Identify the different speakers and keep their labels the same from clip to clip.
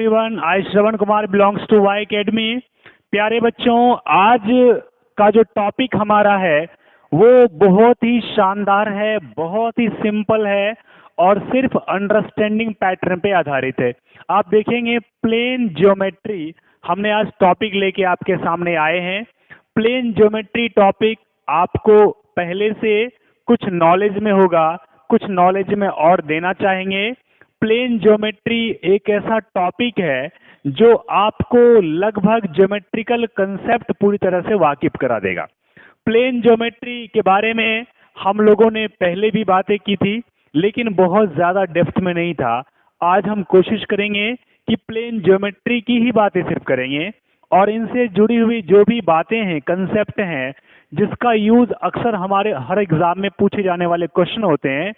Speaker 1: Everyone, I Shravan Kumar belongs to Y academy. प्यारे बच्चों, आज का जो टॉपिक हमारा है वो बहुत ही शानदार है, बहुत ही सिंपल है और सिर्फ अंडरस्टैंडिंग पैटर्न पे आधारित है। आप देखेंगे प्लेन ज्योमेट्री हमने आज टॉपिक लेके आपके सामने आए हैं। प्लेन ज्योमेट्री टॉपिक आपको पहले से कुछ नॉलेज में होगा, कुछ नॉलेज में और देना चाहेंगे। प्लेन ज्योमेट्री एक ऐसा टॉपिक है जो आपको लगभग ज्योमेट्रिकल कंसेप्ट पूरी तरह से वाकिफ करा देगा। प्लेन ज्योमेट्री के बारे में हम लोगों ने पहले भी बातें की थी, लेकिन बहुत ज़्यादा डेप्थ में नहीं था। आज हम कोशिश करेंगे कि प्लेन ज्योमेट्री की ही बातें सिर्फ करेंगे और इनसे जुड़ी हुई जो भी बातें हैं, कंसेप्ट हैं, जिसका यूज़ अक्सर हमारे हर एग्ज़ाम में पूछे जाने वाले क्वेश्चन होते हैं,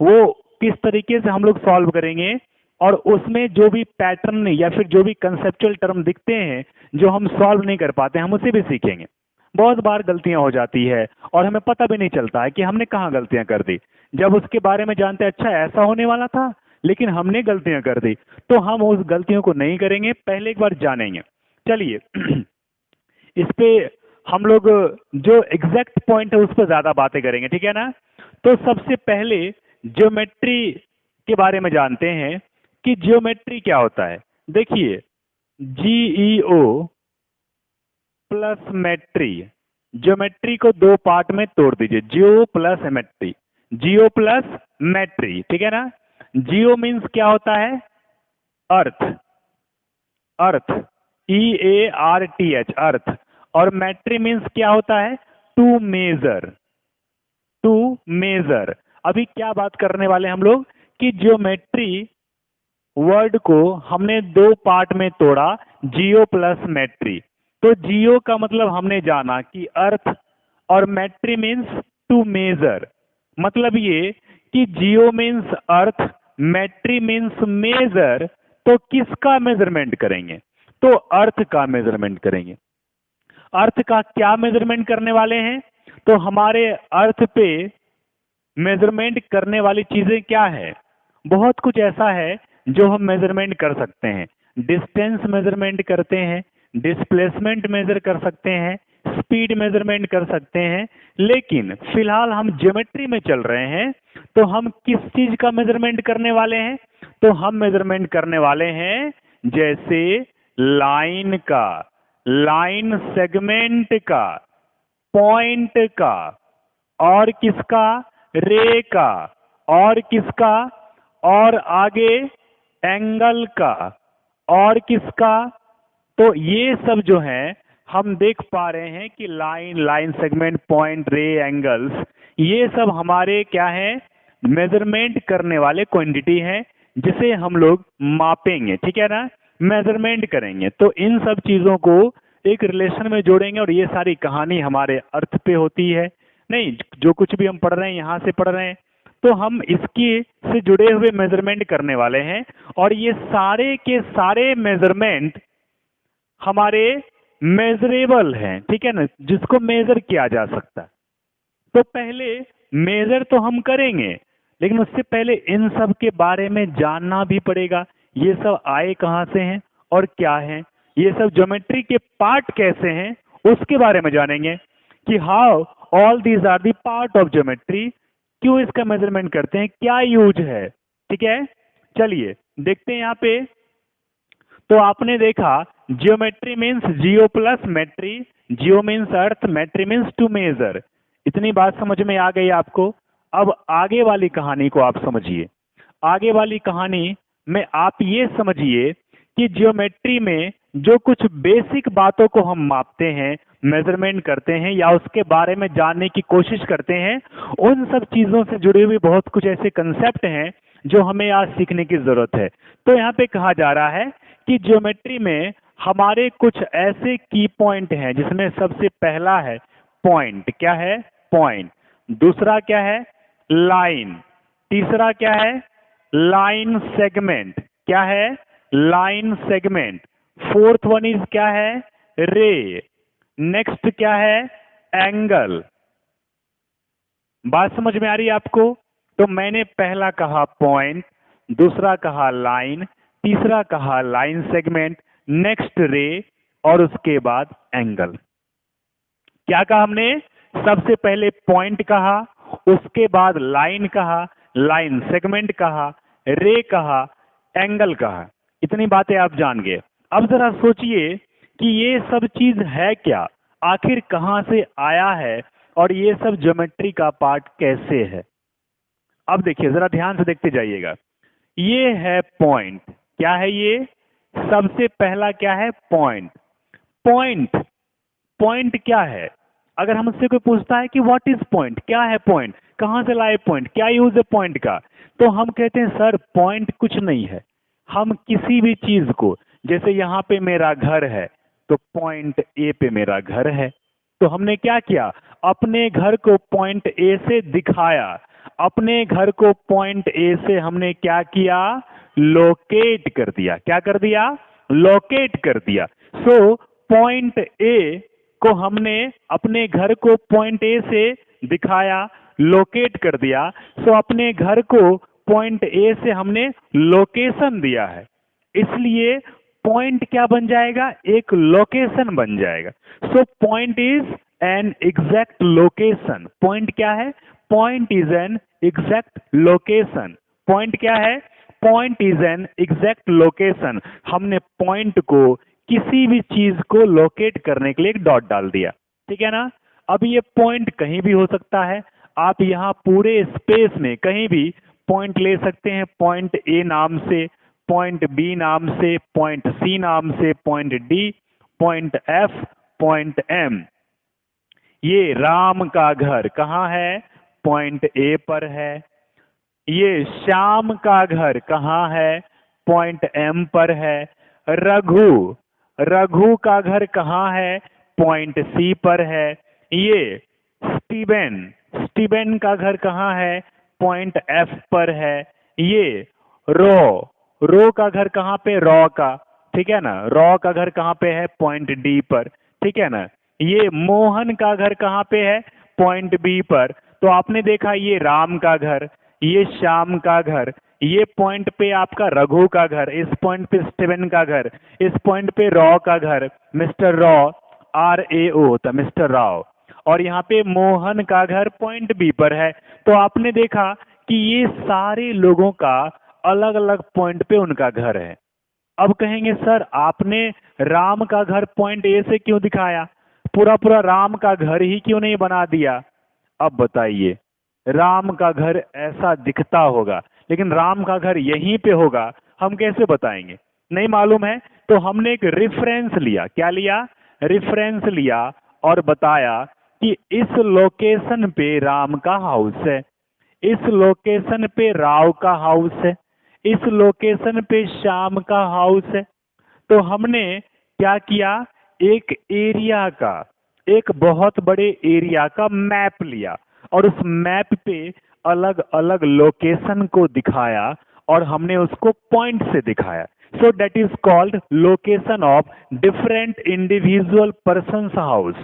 Speaker 1: वो किस तरीके से हम लोग सॉल्व करेंगे और उसमें जो भी पैटर्न या फिर जो भी कंसेप्चुअल टर्म दिखते हैं जो हम सॉल्व नहीं कर पाते, हम उसे भी सीखेंगे। बहुत बार गलतियां हो जाती है और हमें पता भी नहीं चलता है कि हमने कहाँ गलतियां कर दी। जब उसके बारे में जानते हैं, अच्छा ऐसा होने वाला था लेकिन हमने गलतियां कर दी, तो हम उस गलतियों को नहीं करेंगे, पहले एक बार जानेंगे। चलिए इस पे हम लोग जो एग्जैक्ट पॉइंट है उस पर ज्यादा बातें करेंगे, ठीक है ना। तो सबसे पहले ज्योमेट्री के बारे में जानते हैं कि ज्योमेट्री क्या होता है। देखिए, जीईओ प्लस मेट्री, ज्योमेट्री को दो पार्ट में तोड़ दीजिए, जियो प्लस मेट्री, जियो प्लस मेट्री, ठीक है ना। जियो मीन्स क्या होता है? अर्थ, अर्थ, EARTH, अर्थ। और मेट्री मीन्स क्या होता है? To measure, to measure. अभी क्या बात करने वाले हम लोग कि ज्योमेट्री वर्ड को हमने दो पार्ट में तोड़ा, जियो प्लस मेट्री। तो जियो का मतलब हमने जाना कि अर्थ और मेट्री मीन्स टू मेजर। मतलब ये कि geo means earth, metry means measure. तो किसका मेजरमेंट करेंगे? तो अर्थ का मेजरमेंट करेंगे। अर्थ का क्या मेजरमेंट करने वाले हैं? तो हमारे अर्थ पे मेजरमेंट करने वाली चीजें क्या है? बहुत कुछ ऐसा है जो हम मेजरमेंट कर सकते हैं। डिस्टेंस मेजरमेंट करते हैं, डिस्प्लेसमेंट मेजर कर सकते हैं, स्पीड मेजरमेंट कर सकते हैं। लेकिन फिलहाल हम ज्योमेट्री में चल रहे हैं, तो हम किस चीज का मेजरमेंट करने वाले हैं? तो हम मेजरमेंट करने वाले हैं जैसे लाइन का, लाइन सेगमेंट का, पॉइंट का, और किसका? रे का, और किसका? और आगे एंगल का, और किसका? तो ये सब जो है हम देख पा रहे हैं कि लाइन, लाइन सेगमेंट, पॉइंट, रे, एंगल्स, ये सब हमारे क्या है? मेजरमेंट करने वाले क्वांटिटी हैं जिसे हम लोग मापेंगे, ठीक है ना, मेजरमेंट करेंगे। तो इन सब चीजों को एक रिलेशन में जोड़ेंगे और ये सारी कहानी हमारे अर्थ पे होती है। नहीं, जो कुछ भी हम पढ़ रहे हैं यहाँ से पढ़ रहे हैं, तो हम इसकी से जुड़े हुए मेजरमेंट करने वाले हैं और ये सारे के सारे मेजरमेंट हमारे मेजरेबल हैं, ठीक है ना, जिसको मेजर किया जा सकता है। तो पहले मेजर तो हम करेंगे, लेकिन उससे पहले इन सब के बारे में जानना भी पड़ेगा। ये सब आए कहाँ से हैं और क्या है, ये सब ज्योमेट्री के पार्ट कैसे हैं, उसके बारे में जानेंगे कि how all these are the part of geometry, क्यों इसका मेजरमेंट करते हैं, क्या यूज है, ठीक है। चलिए देखते हैं यहाँ पे। तो आपने देखा geometry means geo plus metry, geo means earth, metry means to measure. इतनी बात समझ में आ गई आपको। अब आगे वाली कहानी को आप समझिए। आगे वाली कहानी में आप ये समझिए कि जियोमेट्री में जो कुछ बेसिक बातों को हम मापते हैं, मेजरमेंट करते हैं या उसके बारे में जानने की कोशिश करते हैं, उन सब चीजों से जुड़े हुए बहुत कुछ ऐसे कंसेप्ट हैं जो हमें आज सीखने की जरूरत है। तो यहाँ पे कहा जा रहा है कि ज्योमेट्री में हमारे कुछ ऐसे की पॉइंट हैं जिसमें सबसे पहला है पॉइंट। क्या है? पॉइंट। दूसरा क्या है? लाइन। तीसरा क्या है? Line segment. क्या है? Line segment. Fourth one is क्या है? रे। नेक्स्ट क्या है? एंगल। बात समझ में आ रही है आपको? तो मैंने पहला कहा पॉइंट, दूसरा कहा लाइन, तीसरा कहा लाइन सेगमेंट, नेक्स्ट रे, और उसके बाद एंगल। क्या कहा हमने? सबसे पहले पॉइंट कहा, उसके बाद लाइन कहा, लाइन सेगमेंट कहा, रे कहा, एंगल कहा। इतनी बातें आप जान गए। अब जरा सोचिए कि ये सब चीज है क्या, आखिर कहां से आया है, और ये सब ज्योमेट्री का पार्ट कैसे है। अब देखिए, जरा ध्यान से देखते जाइएगा। ये है पॉइंट। क्या है ये? सबसे पहला क्या है? पॉइंट। पॉइंट, पॉइंट क्या है? अगर हमसे कोई पूछता है कि व्हाट इज पॉइंट, क्या है पॉइंट, कहां से लाए पॉइंट, क्या यूज है पॉइंट का, तो हम कहते हैं सर पॉइंट कुछ नहीं है। हम किसी भी चीज को, जैसे यहां पे मेरा घर है, तो पॉइंट ए पे मेरा घर है, तो हमने क्या किया? अपने घर को पॉइंट ए से दिखाया। अपने घर को पॉइंट ए से हमने क्या किया? लोकेट कर दिया। क्या कर दिया? लोकेट कर दिया। सो पॉइंट ए को हमने अपने घर को पॉइंट ए से दिखाया, लोकेट कर दिया। सो अपने घर को पॉइंट ए से हमने लोकेशन दिया है, इसलिए पॉइंट क्या बन जाएगा? एक लोकेशन बन जाएगा। सो point is an exact location. Point क्या है? Point is an exact location. Point क्या है? Point is an exact location. हमने पॉइंट को, किसी भी चीज को लोकेट करने के लिए एक डॉट डाल दिया, ठीक है ना। अब ये पॉइंट कहीं भी हो सकता है। आप यहाँ पूरे स्पेस में कहीं भी पॉइंट ले सकते हैं। पॉइंट ए नाम से, पॉइंट बी नाम से, पॉइंट सी नाम से, point D, point F, point M. ये राम का घर कहाँ है? पॉइंट ए पर है। ये श्याम का घर कहाँ है? पॉइंट एम पर है। रघु, रघु का घर कहाँ है? पॉइंट सी पर है। ये स्टीबेन, स्टीबेन का घर कहाँ है? पॉइंट एफ पर है। ये रो, रो का घर कहाँ पे? रॉ का, ठीक है ना। रॉ का घर कहाँ पे है? पॉइंट डी पर, ठीक है ना। ये मोहन का घर कहाँ पे है? पॉइंट बी पर। तो आपने देखा ये राम का घर, ये श्याम का घर, ये पॉइंट पे आपका रघु का घर, इस पॉइंट पे स्टीवन का घर, इस पॉइंट पे रॉ का घर, मिस्टर रॉ, RAO था, मिस्टर राव। और यहाँ पे मोहन का घर पॉइंट बी पर है। तो आपने देखा कि ये सारे लोगों का अलग अलग पॉइंट पे उनका घर है। अब कहेंगे सर आपने राम का घर पॉइंट ए से क्यों दिखाया, पूरा पूरा राम का घर ही क्यों नहीं बना दिया? अब बताइए, राम का घर ऐसा दिखता होगा, लेकिन राम का घर यहीं पे होगा, हम कैसे बताएंगे? नहीं मालूम है। तो हमने एक रेफरेंस लिया। क्या लिया? रेफरेंस लिया, और बताया कि इस लोकेशन पे राम का हाउस है, इस लोकेशन पे राव का हाउस है, इस लोकेशन पे श्याम का हाउस है। तो हमने क्या किया? एक एरिया का, एक बहुत बड़े एरिया का मैप लिया, और उस मैप पे अलग अलग लोकेशन को दिखाया, और हमने उसको पॉइंट से दिखाया। So that is called location of different individual persons house.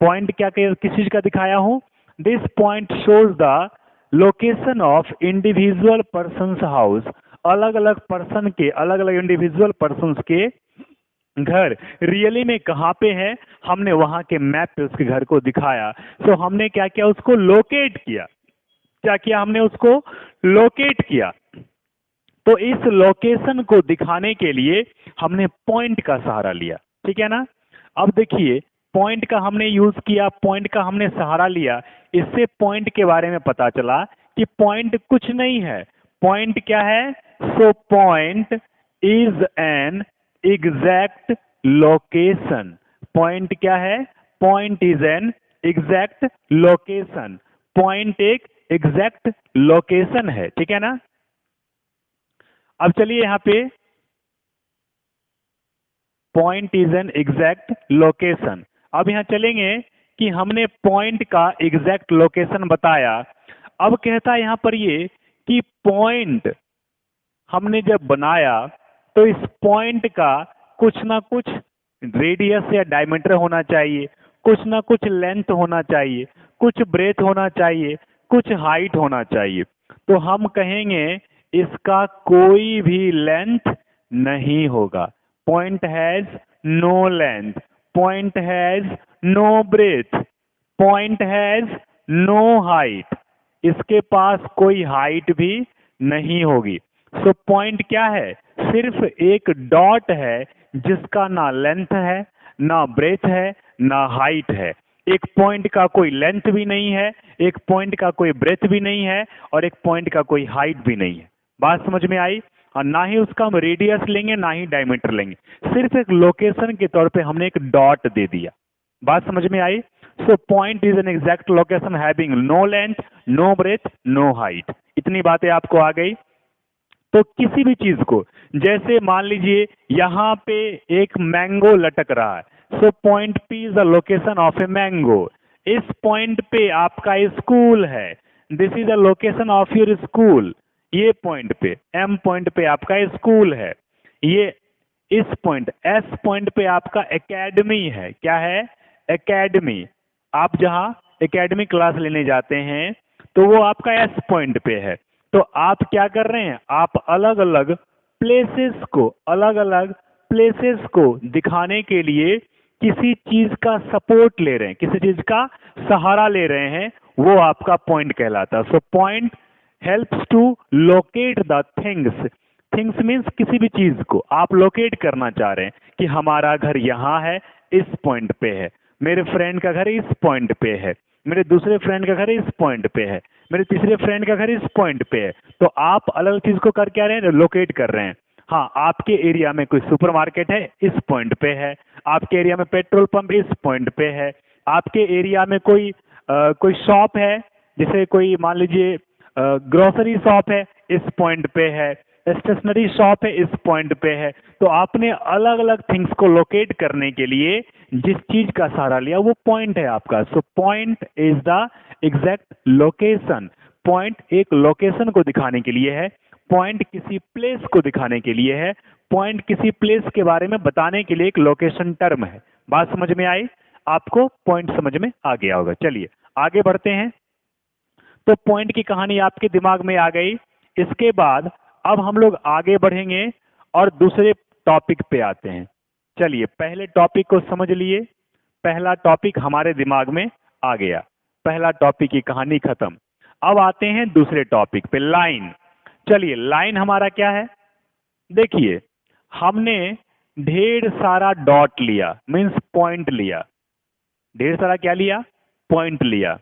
Speaker 1: Point क्या किस चीज का दिखाया हूं? This point shows the location of individual persons house. अलग अलग पर्सन के, अलग अलग इंडिविजुअल पर्सन्स के घर रियली में कहाँ पे है, हमने वहां के मैप पे उसके घर को दिखाया। सो हमने क्या किया? उसको लोकेट किया। क्या किया? हमने उसको लोकेट किया। तो इस लोकेशन को दिखाने के लिए हमने पॉइंट का सहारा लिया, ठीक है ना। अब देखिए, पॉइंट का हमने यूज किया, पॉइंट का हमने सहारा लिया। इससे पॉइंट के बारे में पता चला कि पॉइंट कुछ नहीं है। पॉइंट क्या है? So point is an exact location. Point क्या है? Point is an exact location. Point एक एग्जैक्ट लोकेशन है, ठीक है ना। अब चलिए यहाँ पे, point is an exact location. अब यहाँ चलेंगे कि हमने पॉइंट का एग्जैक्ट लोकेशन बताया। अब कहता है यहाँ पर ये कि पॉइंट हमने जब बनाया, तो इस पॉइंट का कुछ ना कुछ रेडियस या डायमीटर होना चाहिए, कुछ ना कुछ लेंथ होना चाहिए, कुछ ब्रेथ होना चाहिए, कुछ हाइट होना चाहिए। तो हम कहेंगे इसका कोई भी लेंथ नहीं होगा। Point has no length, point has no breadth, point has no height, इसके पास कोई हाइट भी नहीं होगी। सो पॉइंट क्या है? सिर्फ एक डॉट है जिसका ना लेंथ है, ना ब्रेथ है, ना हाइट है। एक पॉइंट का कोई लेंथ भी नहीं है, एक पॉइंट का कोई ब्रेथ भी नहीं है, और एक पॉइंट का कोई हाइट भी नहीं है। बात समझ में आई? और ना ही उसका हम रेडियस लेंगे, ना ही डायमीटर लेंगे, सिर्फ एक लोकेशन के तौर पे हमने एक डॉट दे दिया। बात समझ में आई? So point is an exact location having no length, no breadth, no height. इतनी बातें आपको आ गई। तो किसी भी चीज को, जैसे मान लीजिए यहां पे एक मैंगो लटक रहा है, so point P is the location of a mango. इस पॉइंट पे आपका स्कूल है, this is the location of your school. ये पॉइंट पे, एम पॉइंट पे आपका स्कूल है। ये इस पॉइंट, एस पॉइंट पे आपका एकेडमी है। क्या है? एकेडमी। आप जहां एकेडमी क्लास लेने जाते हैं तो वो आपका एस पॉइंट पे है। तो आप क्या कर रहे हैं? आप अलग अलग प्लेसेस को दिखाने के लिए किसी चीज का सपोर्ट ले रहे हैं, किसी चीज का सहारा ले रहे हैं, वो आपका पॉइंट कहलाता है। So point helps to locate the things. Things means किसी भी चीज को आप लोकेट करना चाह रहे हैं कि हमारा घर यहाँ है, इस पॉइंट पे है, मेरे फ्रेंड का घर इस पॉइंट पे है, मेरे दूसरे फ्रेंड का घर इस पॉइंट पे है, मेरे तीसरे फ्रेंड का घर इस पॉइंट पे है। तो आप अलग चीज को कर क्या रहे हैं? लोकेट कर रहे हैं। हाँ, आपके एरिया में कोई सुपरमार्केट है, इस पॉइंट पे है। आपके एरिया में पेट्रोल पंप इस पॉइंट पे है। आपके एरिया में कोई शॉप है, जैसे कोई मान लीजिए ग्रोसरी शॉप है, इस पॉइंट पे है। स्टेशनरी शॉप है, इस पॉइंट पे है। तो आपने अलग अलग थिंग्स को लोकेट करने के लिए जिस चीज का सहारा लिया वो पॉइंट है आपका। सो point is the exact location. Point एक लोकेशन को दिखाने के लिए है, पॉइंट किसी प्लेस को दिखाने के लिए है, पॉइंट किसी प्लेस के बारे में बताने के लिए एक लोकेशन टर्म है। बात समझ में आई? आपको पॉइंट समझ में आ गया होगा। चलिए आगे बढ़ते हैं। तो पॉइंट की कहानी आपके दिमाग में आ गई। इसके बाद अब हम लोग आगे बढ़ेंगे और दूसरे टॉपिक पे आते हैं। चलिए पहले टॉपिक को समझ लिए, पहला टॉपिक हमारे दिमाग में आ गया, पहला टॉपिक की कहानी खत्म। अब आते हैं दूसरे टॉपिक पे, लाइन। चलिए लाइन हमारा क्या है? देखिए, हमने ढेर सारा डॉट लिया, मीन्स पॉइंट लिया। ढेर सारा क्या लिया? पॉइंट लिया।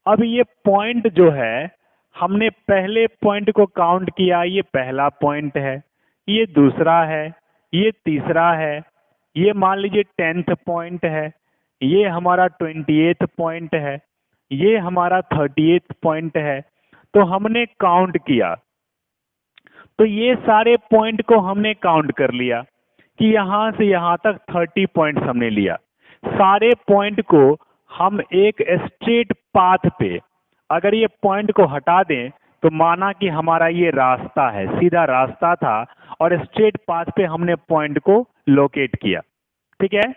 Speaker 1: अब ये पॉइंट जो है, हमने पहले पॉइंट को काउंट किया, ये पहला पॉइंट है, ये दूसरा है, ये तीसरा है, ये मान लीजिए 10th पॉइंट है, ये हमारा 28th पॉइंट है, ये हमारा 30th पॉइंट है। तो हमने काउंट किया, तो ये सारे पॉइंट को हमने काउंट कर लिया कि यहां से यहां तक 30 पॉइंट्स हमने लिया। सारे पॉइंट को हम एक स्ट्रेट पाथ पे, अगर ये पॉइंट को हटा दें तो माना कि हमारा ये रास्ता है, सीधा रास्ता था, और स्ट्रेट पाथ पे हमने पॉइंट को लोकेट किया। ठीक है?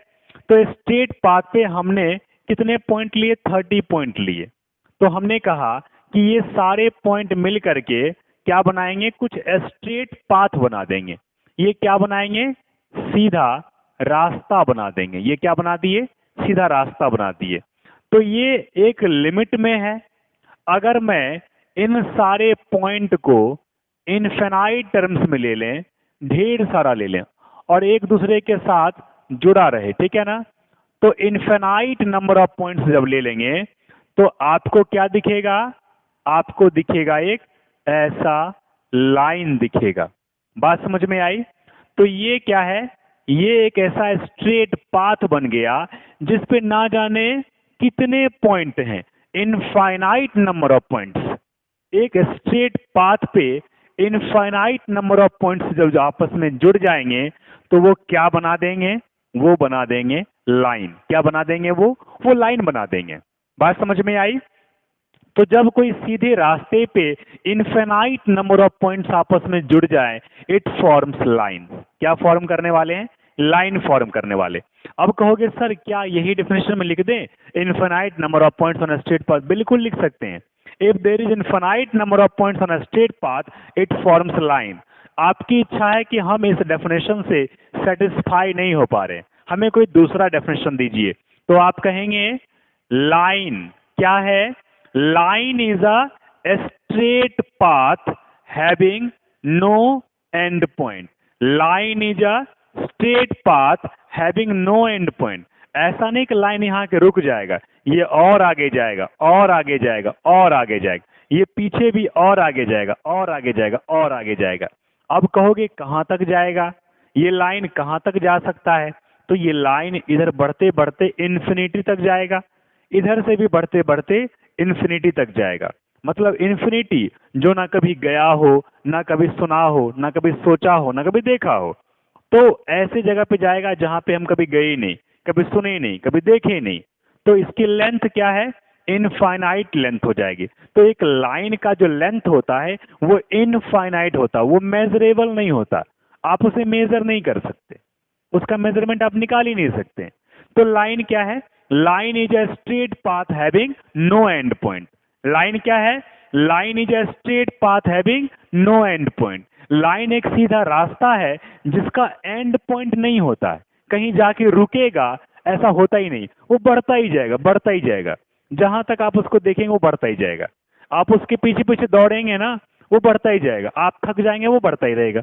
Speaker 1: तो स्ट्रेट पाथ पे हमने कितने पॉइंट लिए? 30 पॉइंट लिए। तो हमने कहा कि ये सारे पॉइंट मिल करके क्या बनाएंगे? कुछ स्ट्रेट पाथ बना देंगे। ये क्या बनाएंगे? सीधा रास्ता बना देंगे। ये क्या बना दिए? सीधा रास्ता बना दिए। तो ये एक लिमिट में है। अगर मैं इन सारे पॉइंट को इनफिनाइट टर्म्स में ले लें, ढेर सारा ले लें, और एक दूसरे के साथ जुड़ा रहे, ठीक है ना? तो इनफिनाइट नंबर ऑफ पॉइंट्स जब ले लेंगे तो आपको क्या दिखेगा? आपको दिखेगा एक ऐसा लाइन दिखेगा। बात समझ में आई? तो ये क्या है? ये एक ऐसा स्ट्रेट पाथ बन गया जिस पे ना जाने कितने पॉइंट हैं, इनफाइनाइट नंबर ऑफ पॉइंट्स। एक स्ट्रेट पाथ पे इनफाइनाइट नंबर ऑफ पॉइंट्स जब आपस में जुड़ जाएंगे तो वो क्या बना देंगे? वो बना देंगे लाइन। क्या बना देंगे? वो लाइन बना देंगे। बात समझ में आई? तो जब कोई सीधे रास्ते पे इनफिनाइट नंबर ऑफ पॉइंट्स आपस में जुड़ जाए, इट फॉर्म्स लाइन। क्या फॉर्म करने वाले हैं? लाइन फॉर्म करने वाले। अब कहोगे सर क्या यही डेफिनेशन में लिख दें, infinite number of points on straight path? बिल्कुल लिख सकते हैं। If there is infinite number of points on a straight path it forms line. आपकी इच्छा है कि हम इस डेफिनेशन से सेटिस्फाई नहीं हो पा रहे, हमें कोई दूसरा डेफिनेशन दीजिए। तो आप कहेंगे लाइन क्या है? Line is a straight path having no end point. Line is a straight path having no end point. ऐसा नहीं कि लाइन यहाँ के रुक जाएगा, ये और आगे जाएगा और आगे जाएगा और आगे जाएगा, ये पीछे भी और आगे जाएगा और आगे जाएगा और आगे जाएगा। अब कहोगे कहाँ तक जाएगा, ये लाइन कहाँ तक जा सकता है? तो ये लाइन इधर बढ़ते बढ़ते इन्फिनिटी तक जाएगा, इधर से भी बढ़ते बढ़ते इन्फिनिटी तक जाएगा। मतलब इन्फिनिटी जो ना कभी गया हो, ना कभी सुना हो, ना कभी सोचा हो, ना कभी देखा हो, तो ऐसे जगह पे जाएगा जहां पे हम कभी गए ही नहीं, कभी सुने ही नहीं, कभी देखे ही नहीं। तो इसकी लेंथ क्या है? इनफाइनाइट लेंथ हो जाएगी। तो एक लाइन का जो लेंथ होता है वो इनफाइनाइट होता, वो मेजरेबल नहीं होता, आप उसे मेजर नहीं कर सकते, उसका मेजरमेंट आप निकाल ही नहीं सकते। तो लाइन क्या है? Line is a straight path having no end point. Line क्या है? Line is a straight path having no end point. Line एक सीधा रास्ता है जिसका एंड पॉइंट नहीं होता है, कहीं जाके रुकेगा ऐसा होता ही नहीं, वो बढ़ता ही जाएगा, बढ़ता ही जाएगा, जहां तक आप उसको देखेंगे वो बढ़ता ही जाएगा। आप उसके पीछे पीछे दौड़ेंगे ना, वो बढ़ता ही जाएगा, आप थक जाएंगे वो बढ़ता ही रहेगा।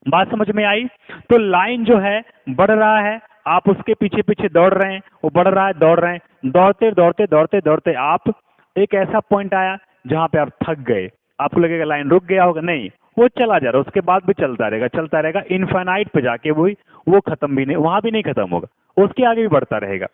Speaker 1: बात समझ में आई? तो लाइन जो है बढ़ रहा है, आप उसके पीछे पीछे दौड़ रहे हैं, वो बढ़ रहा है, दौड़ रहे हैं, दौड़ते दौड़ते दौड़ते दौड़ते आप एक ऐसा पॉइंट आया जहां पे आप थक गए, आपको लगेगा लाइन रुक गया होगा, नहीं, वो चला जा रहा है, उसके बाद भी चलता रहेगा, चलता रहेगा, इनफाइनाइट पे जाके वो खत्म भी नहीं, वहां भी नहीं खत्म होगा, उसके आगे भी बढ़ता रहेगा।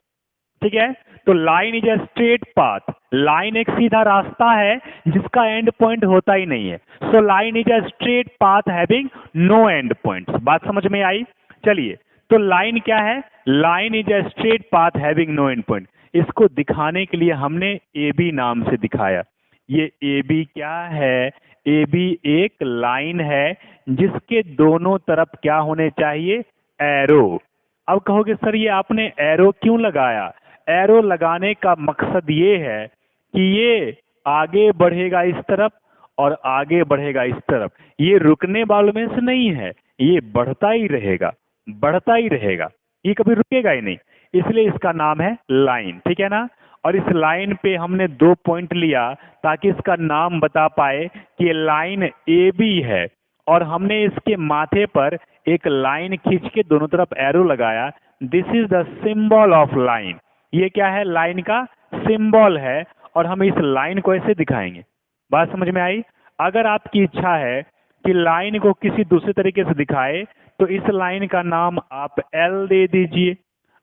Speaker 1: ठीक है? तो line is a straight path. Line एक सीधा रास्ता है जिसका एंड पॉइंट होता ही नहीं है। So line is a straight path having no end points. बात समझ में आई? चलिए, तो लाइन क्या है? Line is a straight path having no end point. इसको दिखाने के लिए हमने ए बी नाम से दिखाया। ये ए बी क्या है? ए बी एक लाइन है जिसके दोनों तरफ क्या होने चाहिए? एरो। अब कहोगे सर ये आपने एरो क्यों लगाया? एरो लगाने का मकसद ये है कि ये आगे बढ़ेगा इस तरफ और आगे बढ़ेगा इस तरफ, ये रुकने वालों में से नहीं है, ये बढ़ता ही रहेगा, बढ़ता ही रहेगा, ये कभी रुकेगा ही नहीं, इसलिए इसका नाम है लाइन। ठीक है ना? और इस लाइन पे हमने 2 पॉइंट लिया ताकि इसका नाम बता पाए कि ये लाइन ए बी है, और हमने इसके माथे पर एक लाइन खींच के दोनों तरफ एरो लगाया। This is the symbol of line. ये क्या है? लाइन का सिंबल है, और हम इस लाइन को ऐसे दिखाएंगे। बात समझ में आई? अगर आपकी इच्छा है कि लाइन को किसी दूसरे तरीके से दिखाए तो इस लाइन का नाम आप एल दे दीजिए,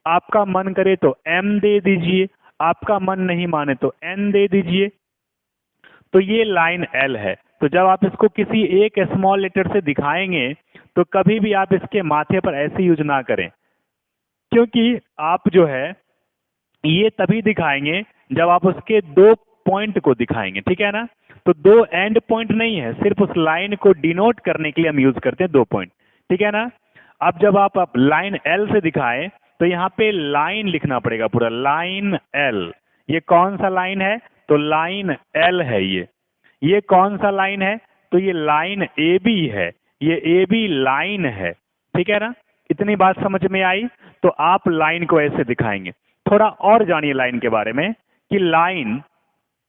Speaker 1: आपका मन करे तो एम दे दीजिए, आपका मन नहीं माने तो एन दे दीजिए। तो ये लाइन एल है। तो जब आप इसको किसी एक स्मॉल लेटर से दिखाएंगे तो कभी भी आप इसके माथे पर ऐसे यूज ना करें, क्योंकि आप जो है ये तभी दिखाएंगे जब आप उसके 2 पॉइंट को दिखाएंगे। ठीक है ना? तो 2 एंड पॉइंट नहीं है, सिर्फ उस लाइन को डिनोट करने के लिए हम यूज करते हैं 2 पॉइंट। ठीक है ना? अब जब आप लाइन एल से दिखाएं तो यहाँ पे लाइन लिखना पड़ेगा पूरा, लाइन एल। ये कौन सा लाइन है? तो लाइन एल है। ये कौन सा लाइन है? तो ये लाइन ए बी है, ये ए बी लाइन है। ठीक है ना? इतनी बात समझ में आई? तो आप लाइन को ऐसे दिखाएंगे। थोड़ा और जानिए लाइन के बारे में कि लाइन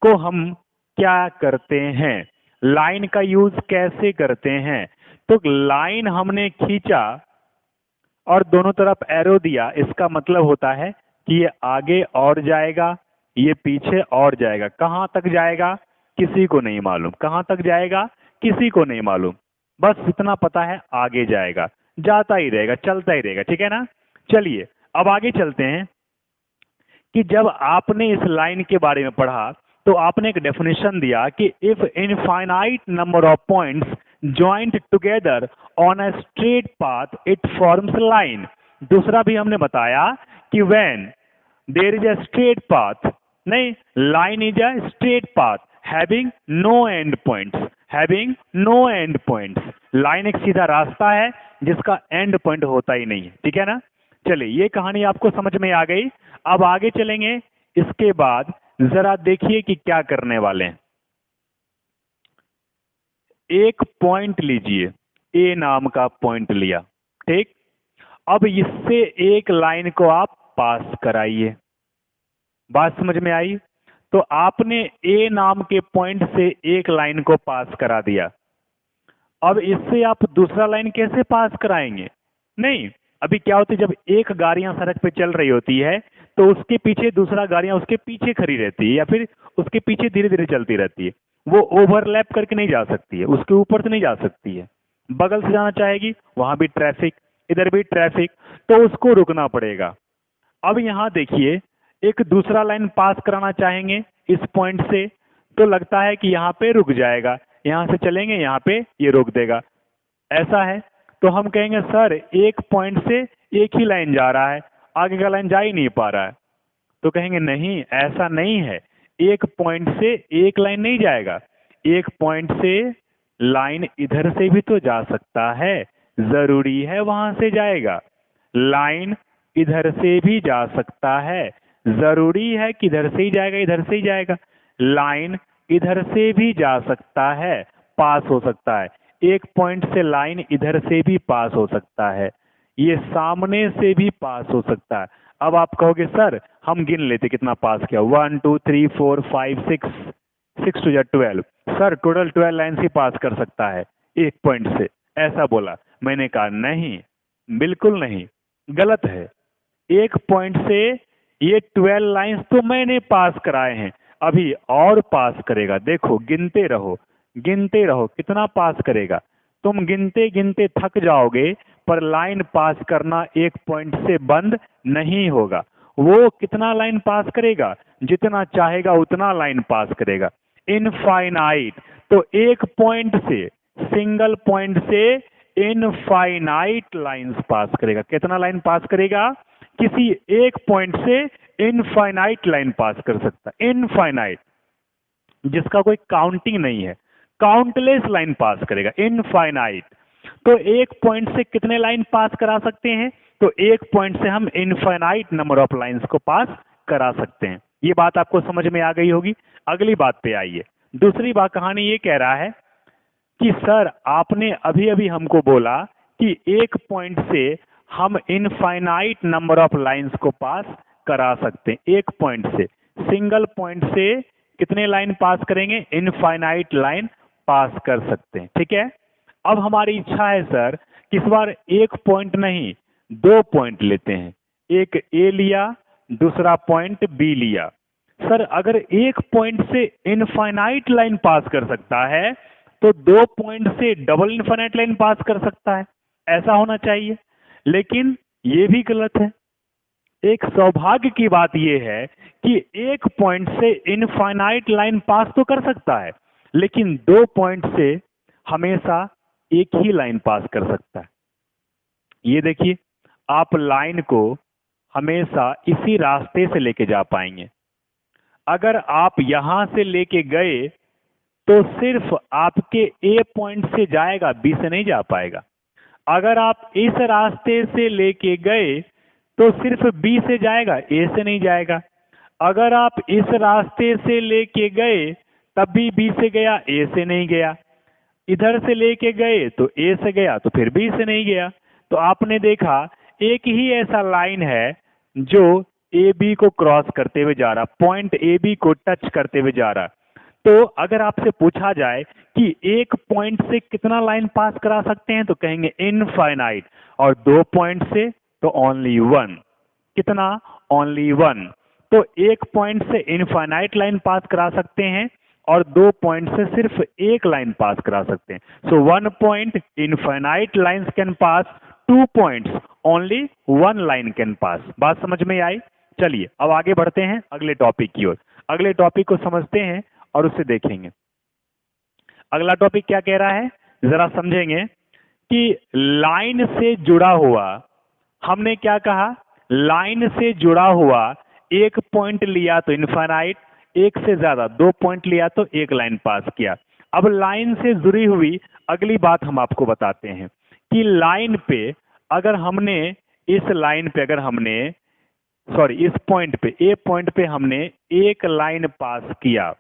Speaker 1: को हम क्या करते हैं, लाइन का यूज कैसे करते हैं। तो लाइन हमने खींचा और दोनों तरफ एरो दिया, इसका मतलब होता है कि ये आगे और जाएगा, ये पीछे और जाएगा। कहां तक जाएगा किसी को नहीं मालूम, कहां तक जाएगा किसी को नहीं मालूम, बस इतना पता है आगे जाएगा, जाता ही रहेगा, चलता ही रहेगा। ठीक है ना? चलिए अब आगे चलते हैं कि जब आपने इस लाइन के बारे में पढ़ा तो आपने एक डेफिनेशन दिया कि if infinite number of points joint together on a straight path it forms line. दूसरा भी हमने बताया कि when there is a straight path, नहीं, line is a straight path having no end points, having no end points. Line एक सीधा रास्ता है जिसका एंड पॉइंट होता ही नहीं है। ठीक है ना? चलिए ये कहानी आपको समझ में आ गई। अब आगे चलेंगे। इसके बाद जरा देखिए कि क्या करने वाले हैं। एक पॉइंट लीजिए, ए नाम का पॉइंट लिया, ठीक। अब इससे एक लाइन को आप पास कराइए। बात समझ में आई? तो आपने ए नाम के पॉइंट से एक लाइन को पास करा दिया। अब इससे आप दूसरा लाइन कैसे पास कराएंगे? नहीं, अभी क्या होती है, जब एक गाड़ियां सड़क पे चल रही होती है तो उसके पीछे दूसरा गाड़ियां उसके पीछे खड़ी रहती है या फिर उसके पीछे धीरे धीरे चलती रहती है। वो ओवरलैप करके नहीं जा सकती है, उसके ऊपर से नहीं जा सकती है, बगल से जाना चाहेगी, वहां भी ट्रैफिक, इधर भी ट्रैफिक, तो उसको रुकना पड़ेगा। अब यहां देखिए, एक दूसरा लाइन पास कराना चाहेंगे इस पॉइंट से, तो लगता है कि यहाँ पे रुक जाएगा, यहां से चलेंगे यहाँ पे ये रोक देगा, ऐसा है। तो हम कहेंगे सर एक पॉइंट से एक ही लाइन जा रहा है, आगे का लाइन जा ही नहीं पा रहा है। तो कहेंगे नहीं, ऐसा नहीं है, एक पॉइंट से एक लाइन नहीं जाएगा, एक पॉइंट से लाइन इधर से भी तो जा सकता है, जरूरी है वहां से जाएगा। लाइन इधर से भी जा सकता है, जरूरी है कि इधर से ही जाएगा, इधर से ही जाएगा। लाइन इधर से भी जा सकता है, पास हो सकता है, एक पॉइंट से लाइन इधर से भी पास हो सकता है, ये सामने से भी पास हो सकता है। अब आप कहोगे सर हम गिन लेते कितना पास किया, 1 2 3 4 5 6, 6 टू 12, सर टोटल 12 लाइन ही पास कर सकता है एक पॉइंट से, ऐसा बोला। मैंने कहा नहीं, बिल्कुल नहीं, गलत है। एक पॉइंट से ये 12 लाइंस तो मैंने पास कराए हैं, अभी और पास करेगा, देखो गिनते रहो, गिनते रहो कितना पास करेगा। तुम गिनते गिनते थक जाओगे, पर लाइन पास करना एक पॉइंट से बंद नहीं होगा। वो कितना लाइन पास करेगा, जितना चाहेगा उतना लाइन पास करेगा, इनफाइनाइट। तो एक पॉइंट से, सिंगल पॉइंट से इनफाइनाइट लाइंस पास करेगा। कितना लाइन पास करेगा? किसी एक पॉइंट से इनफाइनाइट लाइन पास कर सकता है, इनफाइनाइट, जिसका कोई काउंटिंग नहीं है, काउंटलेस लाइन पास करेगा, इनफाइनाइट। तो एक पॉइंट से कितने लाइन पास करा सकते हैं? तो एक पॉइंट से हम इनफाइनाइट नंबर ऑफ लाइंस को पास करा सकते हैं। ये बात आपको समझ में आ गई होगी। अगली बात पे आइए। दूसरी बात कहानी ये कह रहा है कि सर आपने अभी अभी हमको बोला कि एक पॉइंट से हम इनफाइनाइट नंबर ऑफ लाइंस को पास करा सकते हैं। एक पॉइंट से, सिंगल पॉइंट से कितने लाइन पास करेंगे? इनफाइनाइट लाइन पास कर सकते हैं, ठीक है। अब हमारी इच्छा है सर कि इस बार एक पॉइंट नहीं, दो पॉइंट लेते हैं, एक ए लिया, दूसरा पॉइंट बी लिया। सर अगर एक पॉइंट से इनफाइनाइट लाइन पास कर सकता है तो दो पॉइंट से डबल इनफाइनाइट लाइन पास कर सकता है, ऐसा होना चाहिए। लेकिन ये भी गलत है। एक सौभाग्य की बात यह है कि एक पॉइंट से इनफाइनाइट लाइन पास तो कर सकता है, लेकिन दो पॉइंट से हमेशा एक ही लाइन पास कर सकता है। ये देखिए, आप लाइन को हमेशा इसी रास्ते से लेके जा पाएंगे। अगर आप यहां से लेके गए तो सिर्फ आपके ए पॉइंट से जाएगा, बी से नहीं जा पाएगा। अगर आप इस रास्ते से लेके गए तो सिर्फ बी से जाएगा, ए से नहीं जाएगा। अगर आप इस रास्ते से लेके गए तब भी बी से गया, ए से नहीं गया। इधर से लेके गए तो ए से गया तो फिर बी से नहीं गया। तो आपने देखा एक ही ऐसा लाइन है जो ए बी को क्रॉस करते हुए जा रहा, पॉइंट ए बी को टच करते हुए जा रहा। तो अगर आपसे पूछा जाए कि एक पॉइंट से कितना लाइन पास करा सकते हैं तो कहेंगे इनफाइनाइट, और दो पॉइंट से तो ओनली वन। कितना? Only one. तो एक पॉइंट से इनफाइनाइट लाइन पास करा सकते हैं और दो पॉइंट से सिर्फ एक लाइन पास करा सकते हैं। So one point infinite lines can pass, two points only one line can pass. बात समझ में आई? चलिए अब आगे बढ़ते हैं अगले टॉपिक की ओर। अगले टॉपिक को समझते हैं और उसे देखेंगे। अगला टॉपिक क्या कह रहा है, जरा समझेंगे कि लाइन से जुड़ा हुआ, हमने क्या कहा, लाइन से जुड़ा हुआ एक पॉइंट लिया तो इनफाइनाइट, एक से ज्यादा दो पॉइंट लिया तो एक लाइन पास किया। अब लाइन से जुड़ी हुई अगली बात हम आपको बताते हैं कि लाइन पे अगर हमने, इस लाइन पे अगर हमने सॉरी इस पॉइंट पे, ए पॉइंट पे हमने एक लाइन पास किया,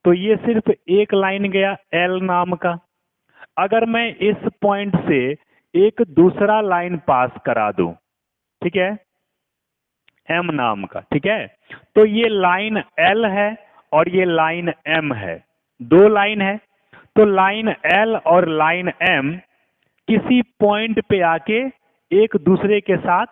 Speaker 1: तो ये सिर्फ एक लाइन गया एल नाम का। अगर मैं इस पॉइंट से एक दूसरा लाइन पास करा दूं, ठीक है, एम नाम का, ठीक है, तो ये लाइन एल है और ये लाइन एम है, दो लाइन है। तो लाइन एल और लाइन एम किसी पॉइंट पे आके एक दूसरे के साथ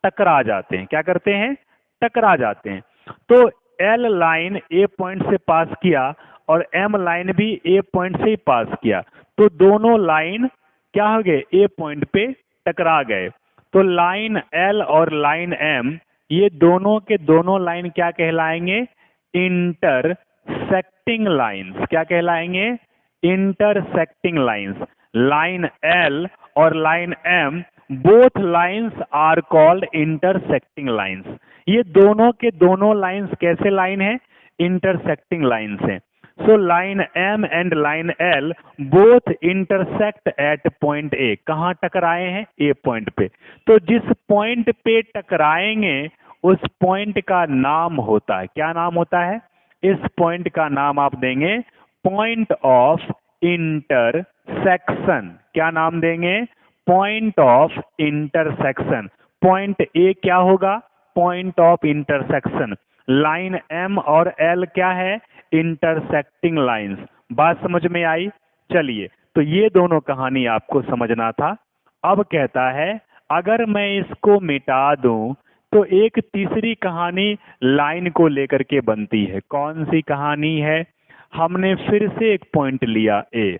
Speaker 1: टकरा जाते हैं। क्या करते हैं? टकरा जाते हैं। तो एल लाइन ए पॉइंट से पास किया और एम लाइन भी ए पॉइंट से ही पास किया, तो दोनों लाइन क्या हो गए? ए पॉइंट पे टकरा गए। तो लाइन एल और लाइन एम ये दोनों के दोनों लाइन क्या कहलाएंगे? Intersecting lines. क्या कहलाएंगे? Intersecting lines. लाइन एल और line M both lines are called intersecting lines. ये दोनों के दोनों लाइंस कैसे लाइन है? इंटरसेक्टिंग लाइंस हैं। So line M and line L both intersect at point A. कहां टकराए हैं? ए पॉइंट पे। तो जिस पॉइंट पे टकराएंगे उस पॉइंट का नाम होता है, क्या नाम होता है? इस पॉइंट का नाम आप देंगे पॉइंट ऑफ इंटरसेक्शन। क्या नाम देंगे? Point of intersection. Point A क्या होगा? Point of intersection. Line M और एल क्या है? Intersecting lines. बात समझ में आई? चलिए, तो ये दोनों कहानी आपको समझना था। अब कहता है अगर मैं इसको मिटा दूं तो एक तीसरी कहानी लाइन को लेकर के बनती है। कौन सी कहानी है? हमने फिर से एक पॉइंट लिया ए।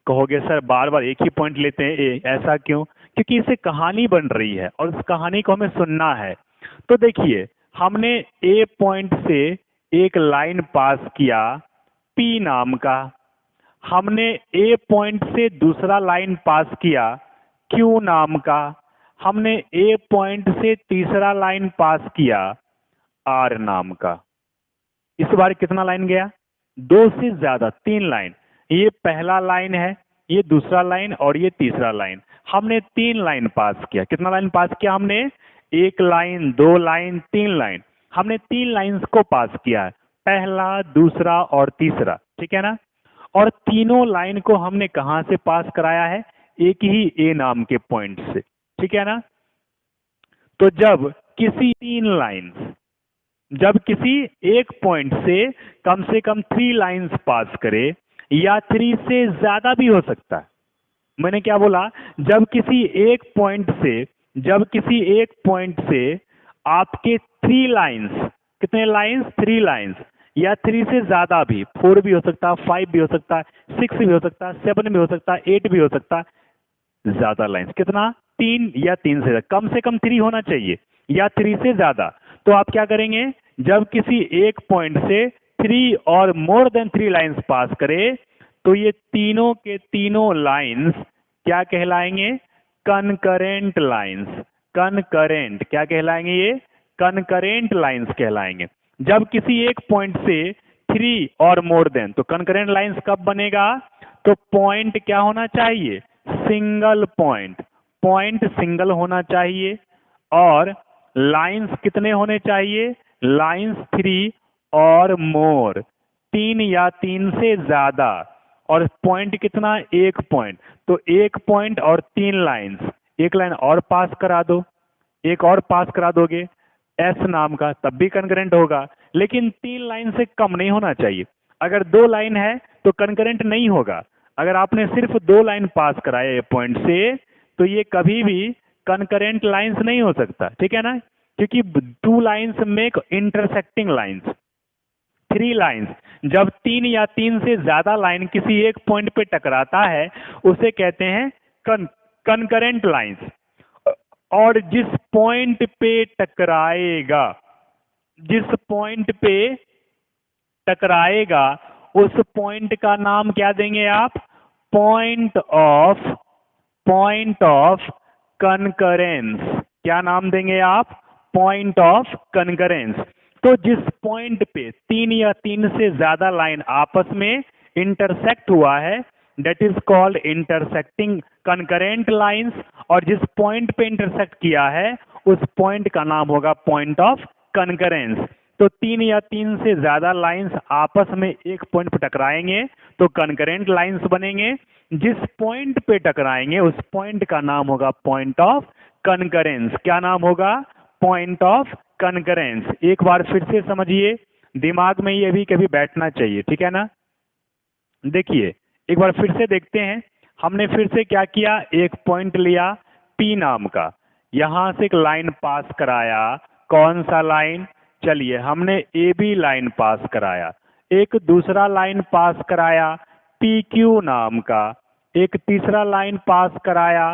Speaker 1: कहोगे सर बार बार एक ही पॉइंट लेते हैं ए, ऐसा क्यों? क्योंकि इससे कहानी बन रही है और उस कहानी को हमें सुनना है। तो देखिए, हमने ए पॉइंट से एक लाइन पास किया पी नाम का, हमने ए पॉइंट से दूसरा लाइन पास किया क्यू नाम का, हमने ए पॉइंट से तीसरा लाइन पास किया आर नाम का। इस बार कितना लाइन गया? दो से ज्यादा, तीन लाइन। ये पहला लाइन है, ये दूसरा लाइन और ये तीसरा लाइन। हमने तीन लाइन पास किया। कितना लाइन पास किया हमने? एक लाइन, दो लाइन, तीन लाइन। हमने तीन लाइंस को पास किया है, पहला, दूसरा और तीसरा, ठीक है ना? और तीनों लाइन को हमने कहां से पास कराया है? एक ही ए नाम के पॉइंट से, ठीक है ना? तो जब किसी तीन लाइंस, जब किसी एक पॉइंट से कम थ्री लाइंस पास करे, या थ्री से ज्यादा भी हो सकता है। मैंने क्या बोला? जब किसी एक पॉइंट से, जब किसी एक पॉइंट से आपके थ्री लाइंस, कितने लाइंस? थ्री लाइंस, या थ्री से ज्यादा भी, फोर भी हो सकता है, फाइव भी हो सकता है, सिक्स भी हो सकता है, सेवन भी हो सकता है, एट भी हो सकता है। ज्यादा लाइंस कितना? तीन या तीन से कम थ्री होना चाहिए या थ्री से ज्यादा। तो आप क्या करेंगे? जब किसी एक पॉइंट से थ्री और more than three lines pass करे तो ये तीनों के तीनों लाइंस क्या कहलाएंगे? Concurrent lines. कनकरेंट क्या कहलाएंगे? ये कनकरेंट लाइंस कहलाएंगे। जब किसी एक पॉइंट से थ्री और मोर देन, तो कनकरेंट लाइंस कब बनेगा? तो पॉइंट क्या होना चाहिए? Single point. पॉइंट सिंगल होना चाहिए। और लाइंस कितने होने चाहिए? लाइंस थ्री और मोर, तीन या तीन से ज्यादा। और पॉइंट कितना? एक पॉइंट। तो एक पॉइंट और तीन लाइंस, एक लाइन और पास करा दो, एक और पास करा दोगे एस नाम का, तब भी कनकरेंट होगा। लेकिन तीन लाइन से कम नहीं होना चाहिए। अगर दो लाइन है तो कनकरेंट नहीं होगा। अगर आपने सिर्फ दो लाइन पास कराए पॉइंट से तो ये कभी भी कनकरेंट लाइंस नहीं हो सकता, ठीक है ना? क्योंकि two lines make intersecting lines. Three lines, जब तीन या तीन से ज्यादा लाइन किसी एक पॉइंट पे टकराता है उसे कहते हैं कनकरेंट लाइंस। और जिस पॉइंट पे टकराएगा, जिस पॉइंट पे टकराएगा उस पॉइंट का नाम क्या देंगे आप? Point of concurrence. क्या नाम देंगे आप? Point of concurrence. तो जिस पॉइंट पे तीन या तीन से ज्यादा लाइन आपस में इंटरसेक्ट हुआ है that is called intersecting concurrent lines. और जिस पॉइंट पे इंटरसेक्ट किया है उस पॉइंट का नाम होगा पॉइंट ऑफ कनकरेंस। तो 3 या 3 से ज्यादा लाइंस आपस में एक पॉइंट पे टकराएंगे तो कनकरेंट लाइंस बनेंगे। जिस पॉइंट पे टकराएंगे उस पॉइंट का नाम होगा पॉइंट ऑफ कनकरेंस। क्या नाम होगा? Point of concurrence. एक बार फिर से समझिए, दिमाग में ये भी कभी बैठना चाहिए, ठीक है ना। देखिए एक बार फिर से देखते हैं, हमने फिर से क्या किया, एक पॉइंट लिया P नाम का, यहां से एक लाइन पास कराया। कौन सा लाइन? चलिए हमने AB लाइन पास कराया, एक दूसरा लाइन पास कराया PQ नाम का, एक तीसरा लाइन पास कराया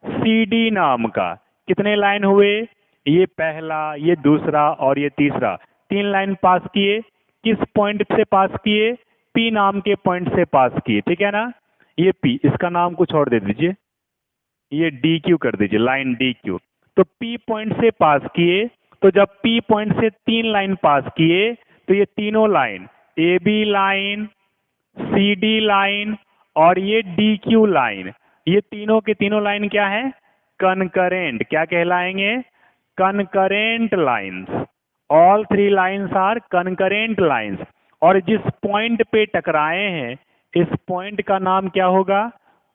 Speaker 1: CD नाम का। कितने लाइन हुए? ये पहला, ये दूसरा और ये तीसरा, 3 लाइन पास किए। किस पॉइंट से पास किए? P नाम के पॉइंट से पास किए, ठीक है ना। ये P, इसका नाम कुछ और दे दीजिए, ये DQ कर दीजिए, लाइन DQ। तो P पॉइंट से पास किए, तो जब P पॉइंट से 3 लाइन पास किए तो ये तीनों line AB line, CD line और ये DQ लाइन, ये तीनों के तीनों लाइन क्या है? कनकरेंट। क्या कहलाएंगे? Concurrent lines. All 3 lines are concurrent lines. और जिस पॉइंट पे टकराए हैं इस पॉइंट का नाम क्या होगा?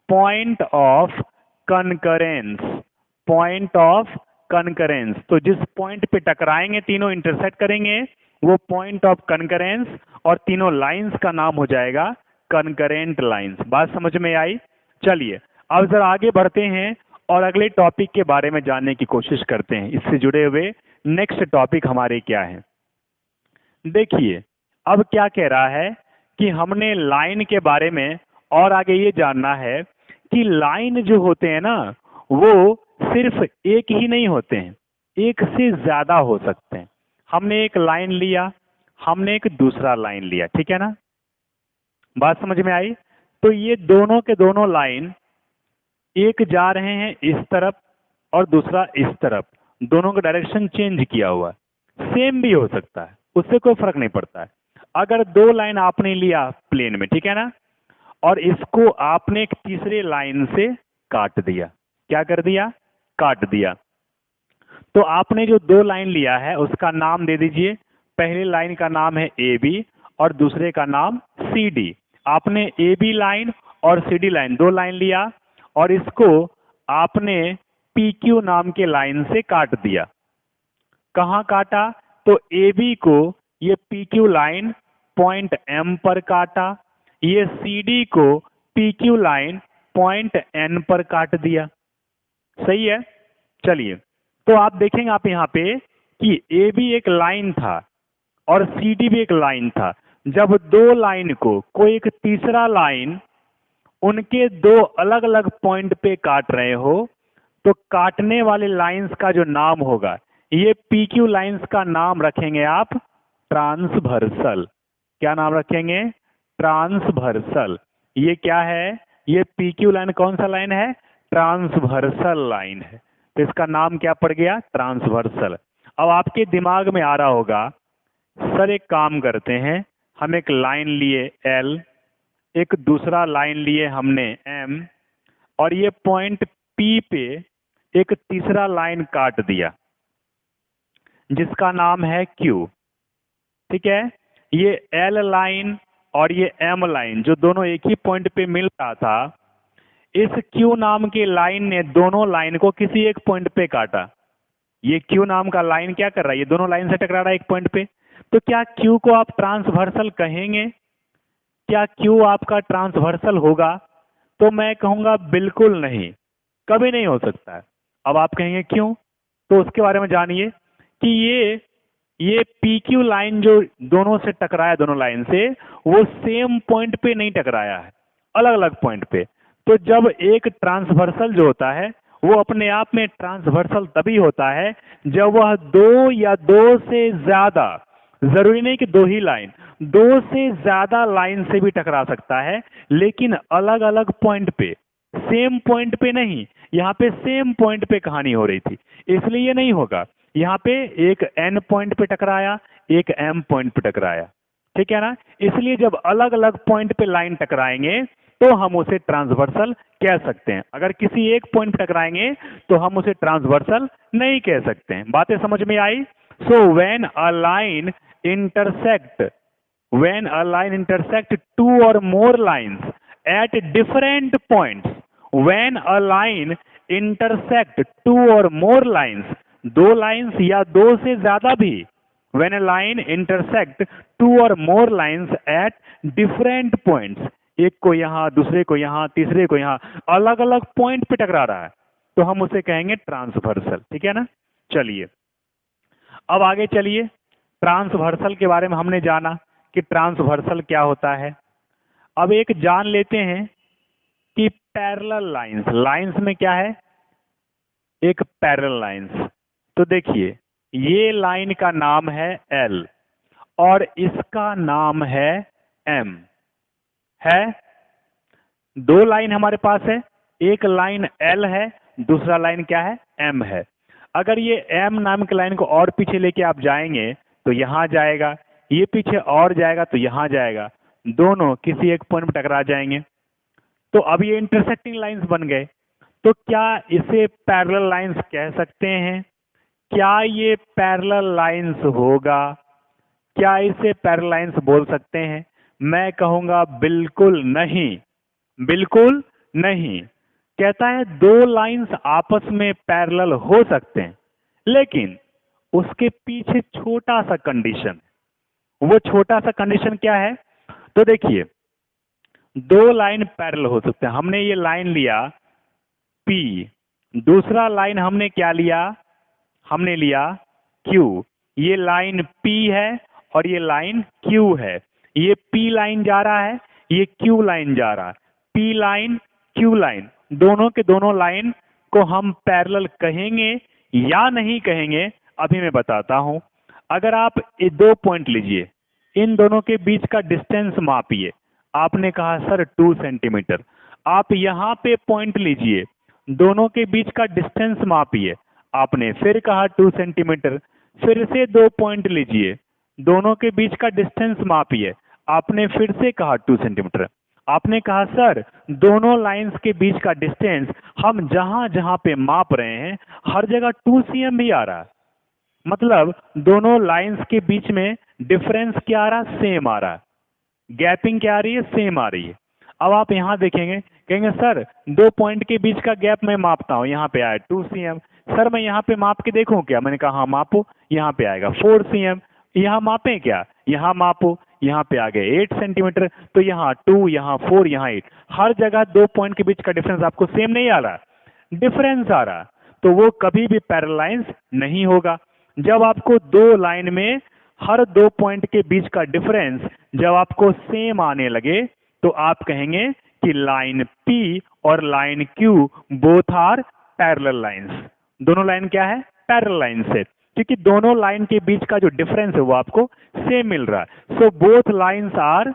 Speaker 1: Point of concurrence. Point of concurrence. तो जिस पॉइंट पे टकराएंगे, तीनों इंटरसेक्ट करेंगे, वो पॉइंट ऑफ कनकरेंस, और तीनों लाइंस का नाम हो जाएगा कनकरेंट लाइंस। बात समझ में आई? चलिए अब जरा आगे बढ़ते हैं और अगले टॉपिक के बारे में जानने की कोशिश करते हैं। इससे जुड़े हुए नेक्स्ट टॉपिक हमारे क्या है? देखिए अब क्या कह रहा है कि हमने लाइन के बारे में और आगे ये जानना है कि लाइन जो होते हैं ना, वो सिर्फ एक ही नहीं होते हैं, एक से ज्यादा हो सकते हैं। हमने एक लाइन लिया, हमने एक दूसरा लाइन लिया, ठीक है ना। बात समझ में आई? तो ये दोनों के दोनों लाइन, एक जा रहे हैं इस तरफ और दूसरा इस तरफ, दोनों का डायरेक्शन चेंज किया हुआ है। सेम भी हो सकता है, उससे कोई फर्क नहीं पड़ता है। अगर 2 लाइन आपने लिया प्लेन में, ठीक है ना, और इसको आपने एक तीसरे लाइन से काट दिया। क्या कर दिया? काट दिया। तो आपने जो 2 लाइन लिया है उसका नाम दे दीजिए। पहली लाइन का नाम है AB और दूसरे का नाम CD। आपने AB लाइन और CD लाइन, 2 लाइन लिया और इसको आपने PQ नाम के लाइन से काट दिया। कहाँ काटा? तो AB को ये PQ लाइन पॉइंट M पर काटा, ये CD को PQ लाइन पॉइंट N पर काट दिया। सही है। चलिए तो आप देखेंगे आप यहाँ पे कि AB एक लाइन था और CD भी एक लाइन था। जब 2 लाइन को कोई एक तीसरा लाइन उनके 2 अलग अलग पॉइंट पे काट रहे हो तो काटने वाले लाइंस का जो नाम होगा, ये PQ लाइंस का नाम रखेंगे आप ट्रांसवर्सल। क्या नाम रखेंगे? ट्रांसवर्सल। ये क्या है? ये PQ लाइन कौन सा लाइन है? ट्रांसवर्सल लाइन है। तो इसका नाम क्या पड़ गया? ट्रांसवर्सल। अब आपके दिमाग में आ रहा होगा, सर एक काम करते हैं, हम एक लाइन लिए L, एक दूसरा लाइन लिए हमने M, और ये पॉइंट P पे एक तीसरा लाइन काट दिया जिसका नाम है Q, ठीक है। ये L लाइन और ये M लाइन जो दोनों एक ही पॉइंट पे मिल रहा था, इस Q नाम की लाइन ने दोनों लाइन को किसी एक पॉइंट पे काटा। ये Q नाम का लाइन क्या कर रहा है? ये दोनों लाइन से टकरा रहा है एक पॉइंट पे। तो क्या Q को आप ट्रांसवर्सल कहेंगे? क्या Q आपका ट्रांसवर्सल होगा? तो मैं कहूंगा बिल्कुल नहीं, कभी नहीं हो सकता है। अब आप कहेंगे क्यों? तो उसके बारे में जानिए कि ये PQ लाइन जो दोनों से टकराया, दोनों लाइन से, वो सेम पॉइंट पे नहीं टकराया है, अलग अलग पॉइंट पे। तो जब एक ट्रांसवर्सल जो होता है वो अपने आप में ट्रांसवर्सल तभी होता है जब वह 2 या 2 से ज्यादा, जरूरी नहीं कि 2 ही लाइन, 2 से ज्यादा लाइन से भी टकरा सकता है, लेकिन अलग अलग पॉइंट पे, सेम पॉइंट पे नहीं। यहाँ पे सेम पॉइंट पे कहानी हो रही थी, इसलिए ये नहीं होगा। यहाँ पे एक N पॉइंट पे टकराया, एक M पॉइंट पे टकराया, ठीक है ना। इसलिए जब अलग अलग पॉइंट पे लाइन टकराएंगे तो हम उसे ट्रांसवर्सल कह सकते हैं। अगर किसी एक पॉइंट पे टकराएंगे तो हम उसे ट्रांसवर्सल नहीं कह सकते हैं। बातें समझ में आई? So when a line intersect when a line intersect two or more lines at different points, when a line intersect two or more lines, दो lines या दो से ज्यादा भी, when a line intersect two or more lines at different points, एक को यहां, दूसरे को यहां, तीसरे को यहां, अलग अलग पॉइंट पे टकरा रहा है, तो हम उसे कहेंगे ट्रांसवर्सल। ठीक है ना? चलिए अब आगे चलिए। ट्रांसवर्सल के बारे में हमने जाना कि ट्रांसवर्सल क्या होता है। अब एक जान लेते हैं कि पैरेलल लाइंस, लाइंस में क्या है? एक पैरेलल लाइंस। तो देखिए ये लाइन का नाम है एल और इसका नाम है एम। है दो लाइन हमारे पास है, एक लाइन एल है, दूसरा लाइन क्या है? एम है। अगर ये एम नाम की लाइन को और पीछे लेके आप जाएंगे तो यहां जाएगा, ये पीछे और जाएगा तो यहां जाएगा, दोनों किसी एक पॉइंट में टकरा जाएंगे। तो अब ये इंटरसेक्टिंग लाइंस बन गए। तो क्या इसे पैरेलल लाइंस कह सकते हैं? क्या ये पैरेलल लाइंस होगा? क्या इसे पैरेलल लाइंस बोल सकते हैं? मैं कहूंगा बिल्कुल नहीं, बिल्कुल नहीं। कहता है दो लाइंस आपस में पैरेलल हो सकते हैं, लेकिन उसके पीछे छोटा सा कंडीशन। वो छोटा सा कंडीशन क्या है? तो देखिए दो लाइन पैरेलल हो सकते हैं। हमने ये लाइन लिया P, दूसरा लाइन हमने क्या लिया? हमने लिया Q। ये लाइन P है और ये लाइन Q है। ये P लाइन जा रहा है, ये Q लाइन जा रहा है। P लाइन Q लाइन दोनों के दोनों लाइन को हम पैरेलल कहेंगे या नहीं कहेंगे, अभी मैं बताता हूं। अगर आप ये दो पॉइंट लीजिए, इन दोनों के बीच का डिस्टेंस मापिए। आपने कहा सर 2 सेंटीमीटर। आप यहां पे पॉइंट लीजिए, दोनों के बीच का डिस्टेंस मापिए। आपने फिर कहा 2 सेंटीमीटर। फिर से दो पॉइंट लीजिए, दोनों के बीच का डिस्टेंस मापिए। आपने फिर से कहा 2 सेंटीमीटर। आपने कहा सर दोनों लाइंस के बीच का डिस्टेंस हम जहां जहां पे माप रहे हैं हर जगह 2 cm भी आ रहा है। मतलब दोनों लाइंस के बीच में डिफरेंस क्या आ रहा है? सेम आ रहा है। गैपिंग क्या आ रही है? सेम आ रही है। अब आप यहां देखेंगे, कहेंगे सर दो पॉइंट के बीच का गैप मैं मापता हूं, यहां पे आया 2 cm। सर मैं यहां पे माप के देखूं क्या? मैंने कहा हाँ मापो। यहां पे आएगा 4 cm। यहां मापें क्या? यहां मापो। यहां पे आ गए 8 सेंटीमीटर। तो यहां 2, यहां 4, यहां 8, हर जगह दो पॉइंट के बीच का डिफरेंस आपको सेम नहीं आ रहा, डिफरेंस आ रहा। तो वो कभी भी पैरेलल लाइंस नहीं होगा। जब आपको दो लाइन में हर दो पॉइंट के बीच का डिफरेंस जब आपको सेम आने लगे तो आप कहेंगे कि लाइन P और line Q both are parallel lines. दोनों लाइन क्या है? पैरेलल लाइंस है, क्योंकि दोनों लाइन के बीच का जो डिफरेंस है वो आपको सेम मिल रहा है। So both lines are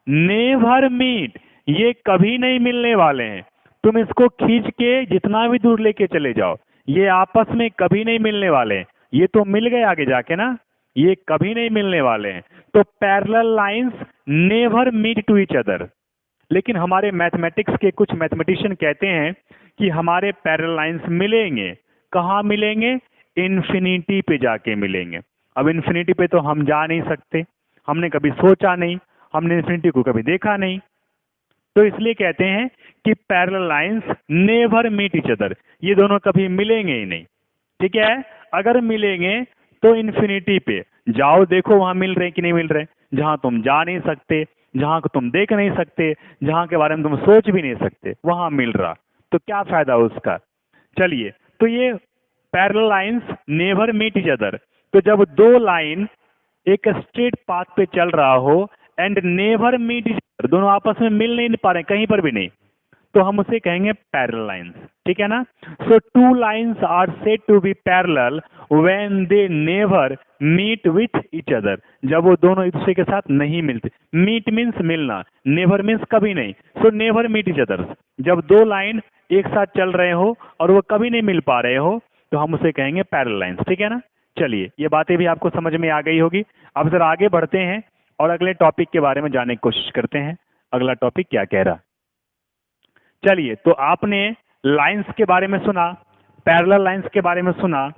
Speaker 1: never meet. ये कभी नहीं मिलने वाले हैं। तुम इसको खींच के जितना भी दूर लेके चले जाओ, ये आपस में कभी नहीं मिलने वाले हैं। ये तो मिल गए आगे जाके ना, ये कभी नहीं मिलने वाले हैं। तो parallel lines never meet to each other. लेकिन हमारे मैथमेटिक्स के कुछ मैथमेटिशियन कहते हैं कि हमारे पैरेलल लाइंस मिलेंगे। कहाँ मिलेंगे? इन्फिनिटी पे जाके मिलेंगे। अब इन्फिनिटी पे तो हम जा नहीं सकते, हमने कभी सोचा नहीं, हमने इन्फिनिटी को कभी देखा नहीं। तो इसलिए कहते हैं कि parallel lines never meet each other. ये दोनों कभी मिलेंगे ही नहीं। ठीक है? अगर मिलेंगे तो इन्फिनिटी पे जाओ, देखो वहां मिल रहे कि नहीं मिल रहे। जहां तुम जा नहीं सकते, जहां को तुम देख नहीं सकते, जहां के बारे में तुम सोच भी नहीं सकते, वहां मिल रहा, तो क्या फायदा उसका? चलिए, तो ये parallel lines never meet each other. तो जब दो लाइन एक स्ट्रेट पाथ पे चल रहा हो and never meet each other, दोनों आपस में मिल नहीं पा रहे कहीं पर भी नहीं, तो हम उसे कहेंगे पैरेलल लाइंस। ठीक है ना? So two lines are said to be parallel when they never meet with each other. जब वो दोनों एक दूसरे के साथ नहीं मिलते। मीट मीन्स मिलना, नेवर मीन्स कभी नहीं। So never meet each other, जब दो लाइन एक साथ चल रहे हो और वो कभी नहीं मिल पा रहे हो तो हम उसे कहेंगे पैरेलल लाइंस। ठीक है ना? चलिए, ये बातें भी आपको समझ में आ गई होगी। अब जरा आगे बढ़ते हैं और अगले टॉपिक के बारे में जानने की कोशिश करते हैं। अगला टॉपिक क्या कह रहा है? चलिए, तो आपने लाइंस के बारे में सुना, पैरेलल लाइंस के बारे में सुना।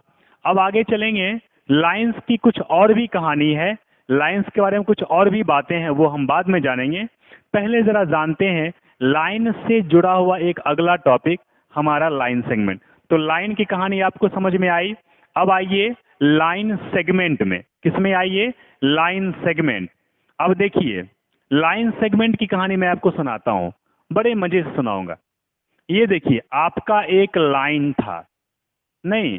Speaker 1: अब आगे चलेंगे, लाइंस की कुछ और भी कहानी है, लाइंस के बारे में कुछ और भी बातें हैं, वो हम बाद में जानेंगे। पहले जरा जानते हैं लाइन से जुड़ा हुआ एक अगला टॉपिक हमारा लाइन सेगमेंट। तो लाइन की कहानी आपको समझ में आई। अब आइए लाइन सेगमेंट में। किसमें आइए? Line segment. अब देखिए, लाइन सेगमेंट की कहानी मैं आपको सुनाता हूं, बड़े मजे से सुनाऊंगा। ये देखिए, आपका एक लाइन था, नहीं,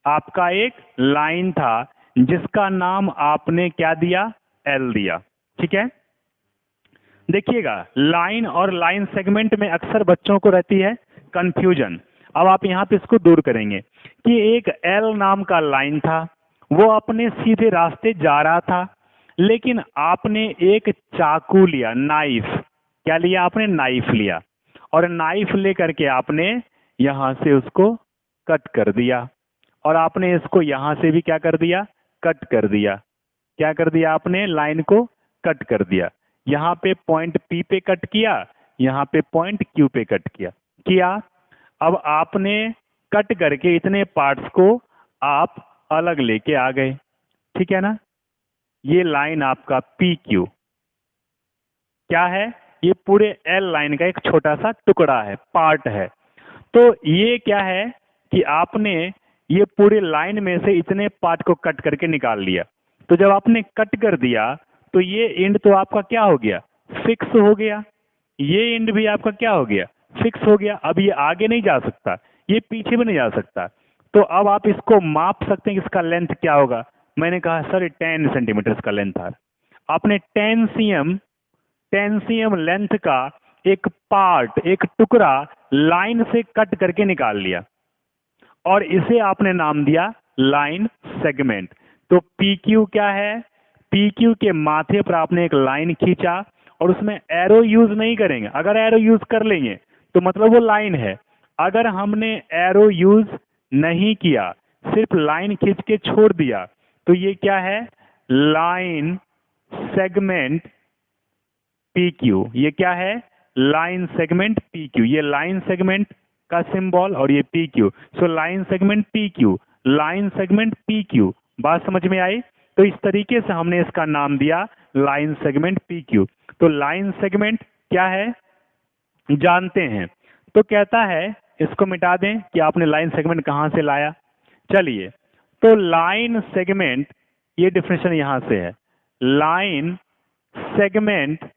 Speaker 1: आपका एक लाइन था जिसका नाम आपने क्या दिया? एल दिया। ठीक है, देखिएगा, लाइन और लाइन सेगमेंट में अक्सर बच्चों को रहती है कंफ्यूजन। अब आप यहाँ पे इसको दूर करेंगे कि एक एल नाम का लाइन था, वो अपने सीधे रास्ते जा रहा था, लेकिन आपने एक चाकू लिया, नाइफ। क्या लिया आपने? नाइफ लिया, और नाइफ लेकर के आपने यहां से उसको कट कर दिया, और आपने इसको यहां से भी क्या कर दिया? कट कर दिया। क्या कर दिया आपने? लाइन को कट कर दिया। यहां पे पॉइंट पी पे कट किया, यहां पे पॉइंट क्यू पे कट किया। अब आपने कट करके इतने पार्ट्स को आप अलग लेके आ गए, ठीक है ना? ये लाइन आपका पी क्यू क्या है? ये पूरे एल लाइन का एक छोटा सा टुकड़ा है, पार्ट है। तो ये क्या है कि आपने ये पूरे लाइन में से इतने पार्ट को कट करके निकाल लिया। तो जब आपने कट कर दिया तो ये एंड तो आपका क्या हो गया? फिक्स हो गया। ये एंड भी आपका क्या हो गया? फिक्स हो गया। अब ये आगे नहीं जा सकता, ये पीछे भी नहीं जा सकता। तो अब आप इसको माप सकते हैं कि इसका लेंथ क्या होगा। मैंने कहा सर 10 सेंटीमीटर का लेंथ था। आपने 10 cm लेंथ का एक पार्ट, एक टुकड़ा लाइन से कट करके निकाल लिया, और इसे आपने नाम दिया लाइन सेगमेंट। तो पी क्यू क्या है? पी क्यू के माथे पर आपने एक लाइन खींचा, और उसमें एरो यूज नहीं करेंगे। अगर एरो यूज कर लेंगे तो मतलब वो लाइन है। अगर हमने एरो यूज नहीं किया, सिर्फ लाइन खींच के छोड़ दिया, तो ये क्या है? Line segment P Q. ये क्या है? Line segment P Q. ये लाइन सेगमेंट का सिंबल और ये पी क्यू। सो line segment P Q, line segment P Q. बात समझ में आई? तो इस तरीके से हमने इसका नाम दिया लाइन सेगमेंट पी क्यू। तो लाइन सेगमेंट क्या है जानते हैं। तो कहता है इसको मिटा दें कि आपने लाइन सेगमेंट कहां से लाया। चलिए, तो लाइन सेगमेंट, ये डिफिनेशन यहां से है। Line segment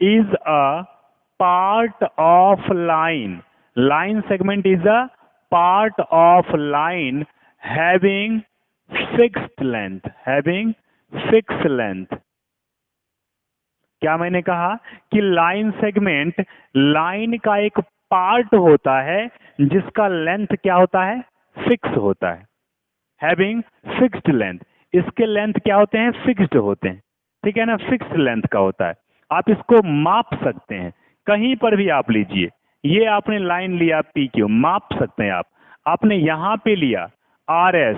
Speaker 1: is a part of line. Line segment is a part of line having fixed length. Having fixed length. क्या मैंने कहा कि लाइन सेगमेंट लाइन का एक पार्ट होता है जिसका लेंथ क्या होता है? फिक्स होता है। हैविंग फिक्स्ड लेंथ, इसके लेंथ क्या होते हैं? फिक्स्ड होते हैं। ठीक है ना? फिक्स्ड लेंथ का होता है। आप इसको माप सकते हैं, कहीं पर भी आप लीजिए। ये आपने लाइन लिया पी क्यू, माप सकते हैं आप। आपने यहां पे लिया आर एस,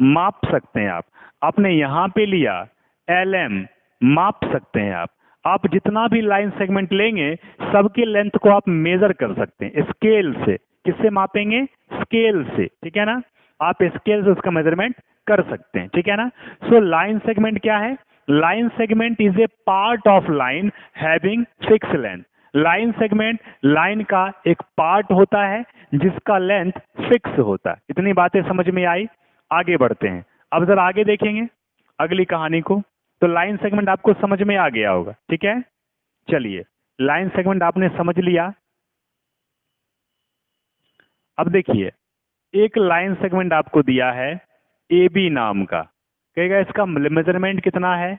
Speaker 1: माप सकते हैं आप। आपने यहां पे लिया एल एम, माप सकते हैं आप। आप जितना भी लाइन सेगमेंट लेंगे सबके लेंथ को आप मेजर कर सकते हैं स्केल से। किससे मापेंगे? स्केल से। ठीक है ना? आप स्केल से उसका मेजरमेंट कर सकते हैं। ठीक है ना? सो लाइन सेगमेंट क्या है? Line segment is a part of line having fix length. Line segment line का एक पार्ट होता है जिसका लेंथ फिक्स होता है। इतनी बातें समझ में आई? आगे बढ़ते हैं। अब जरा आगे देखेंगे अगली कहानी को। तो लाइन सेगमेंट आपको समझ में आ गया होगा। ठीक है, चलिए, लाइन सेगमेंट आपने समझ लिया। अब देखिए, एक लाइन सेगमेंट आपको दिया है ए बी नाम का। कहेगा इसका मेजरमेंट कितना है?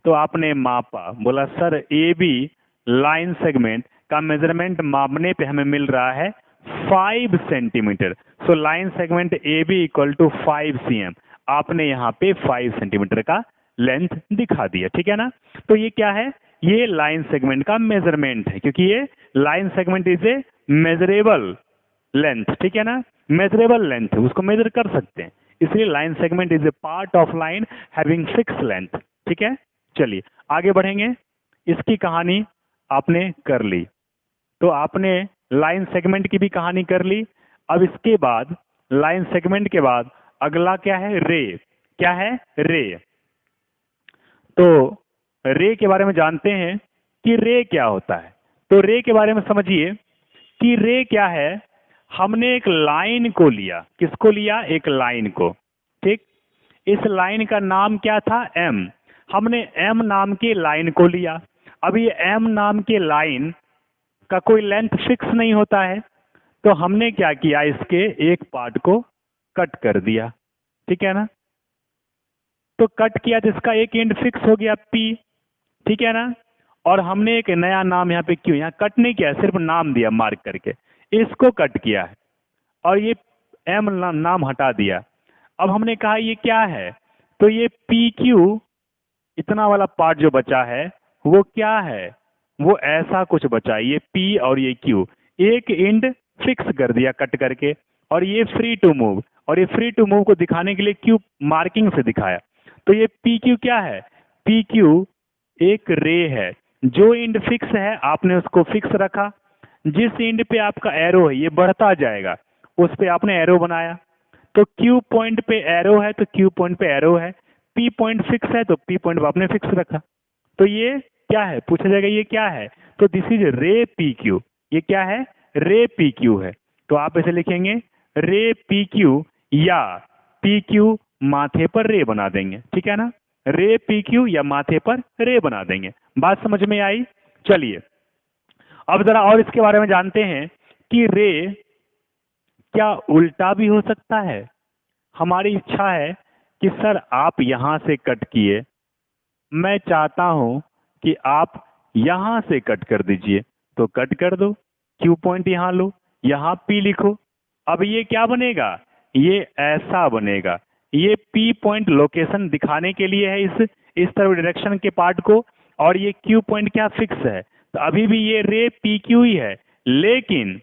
Speaker 1: तो आपने मापा, बोला sir A B line segment का मेजरमेंट मापने पे हमें मिल रहा है 5 centimetre. So line segment A B equal to 5 cm। आपने यहाँ पे 5 सेंटीमीटर का लेंथ दिखा दिया। ठीक है ना? तो ये क्या है? ये लाइन सेगमेंट का मेजरमेंट है, क्योंकि ये line segment is a measurable length. ठीक है ना? मेजरेबल लेंथ है, उसको मेजर कर सकते हैं, इसलिए line segment is a part of line having fix length. ठीक है, चलिए आगे बढ़ेंगे। इसकी कहानी आपने कर ली। तो आपने लाइन सेगमेंट की भी कहानी कर ली। अब इसके बाद लाइन सेगमेंट के बाद अगला क्या है? रे। क्या है? रे। तो रे के बारे में जानते हैं कि रे क्या होता है। तो रे के बारे में समझिए कि रे क्या है। हमने एक लाइन को लिया। किसको लिया? एक लाइन को। ठीक। इस लाइन का नाम क्या था? एम। हमने एम नाम की लाइन को लिया। अब ये एम नाम की लाइन का कोई लेंथ फिक्स नहीं होता है, तो हमने क्या किया? इसके एक पार्ट को कट कर दिया। ठीक है ना? तो कट किया तो इसका एक एंड फिक्स हो गया पी। ठीक है ना? और हमने एक नया नाम यहाँ पे क्यों, यहाँ कट नहीं किया, सिर्फ नाम दिया मार्क करके, इसको कट किया है और ये एम नाम हटा दिया। अब हमने कहा ये क्या है? तो ये पी क्यू, इतना वाला पार्ट जो बचा है वो क्या है? वो ऐसा कुछ बचा, ये पी और ये क्यू, एक एंड फिक्स कर दिया कट करके, और ये फ्री टू मूव, और ये फ्री टू मूव को दिखाने के लिए क्यू मार्किंग से दिखाया। तो ये पी क्यू क्या है? पी क्यू एक रे है। जो एंड फिक्स है आपने उसको फिक्स रखा, जिस एंड पे आपका एरो है ये बढ़ता जाएगा, उस पे आपने एरो बनाया। तो क्यू पॉइंट पे एरो है तो क्यू पॉइंट पे एरो है, पी पॉइंट फिक्स है तो पी पॉइंट पे आपने फिक्स रखा। तो ये क्या है? पूछा जाएगा ये क्या है? तो दिस इज रे पी क्यू। ये क्या है? रे पी क्यू है। तो आप इसे लिखेंगे रे पी क्यू, या पी क्यू माथे पर रे बना देंगे। ठीक है ना? रे पी क्यू या माथे पर रे बना देंगे। बात समझ में आई? चलिए अब जरा और इसके बारे में जानते हैं कि रे क्या उल्टा भी हो सकता है। हमारी इच्छा है कि सर आप यहां से कट किए, मैं चाहता हूं कि आप यहां से कट कर दीजिए, तो कट कर दो, क्यू पॉइंट यहां लो, यहां पी लिखो। अब ये क्या बनेगा? ये ऐसा बनेगा। ये पी पॉइंट लोकेशन दिखाने के लिए है इस तरफ डायरेक्शन के पार्ट को, और ये क्यू पॉइंट क्या फिक्स है, तो अभी भी ये रे पी क्यू ही है, लेकिन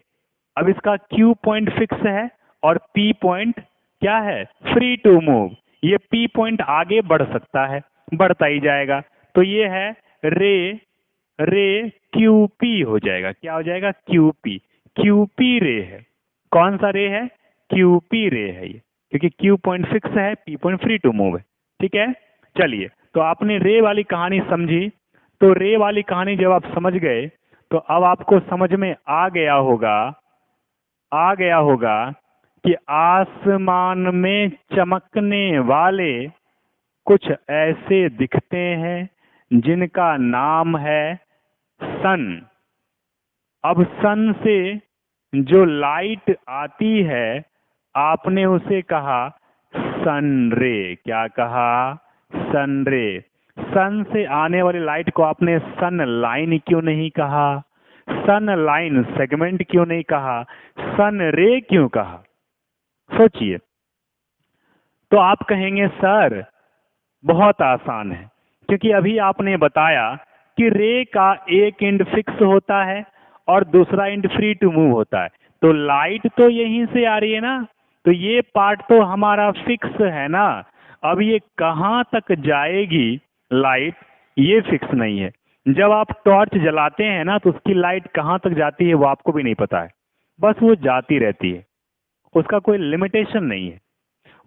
Speaker 1: अब इसका क्यू पॉइंट फिक्स है और पी पॉइंट क्या है? Free to move. ये पी पॉइंट आगे बढ़ सकता है, बढ़ता ही जाएगा। तो ये है रे, रे क्यू पी हो जाएगा। क्या हो जाएगा? Q P. क्यू पी रे है। कौन सा रे है? क्यू पी रे है ये, क्योंकि क्यू पॉइंट फिक्स है, P point free to move है। ठीक है? चलिए, तो आपने रे वाली कहानी समझी। तो रे वाली कहानी जब आप समझ गए तो अब आपको समझ में आ गया होगा कि आसमान में चमकने वाले कुछ ऐसे दिखते हैं जिनका नाम है सन। अब सन से जो लाइट आती है आपने उसे कहा सन रे। क्या कहा? सन रे। सन से आने वाली लाइट को आपने सन लाइन क्यों नहीं कहा? सन लाइन सेगमेंट क्यों नहीं कहा? सन रे क्यों कहा? सोचिए। तो आप कहेंगे सर बहुत आसान है, क्योंकि अभी आपने बताया कि रे का एक एंड फिक्स होता है और दूसरा एंड फ्री टू मूव होता है। तो लाइट तो यहीं से आ रही है ना, तो ये पार्ट तो हमारा फिक्स है ना। अब ये कहाँ तक जाएगी लाइट, ये फिक्स नहीं है। जब आप टॉर्च जलाते हैं ना तो उसकी लाइट कहाँ तक जाती है वो आपको भी नहीं पता है, बस वो जाती रहती है, उसका कोई लिमिटेशन नहीं है।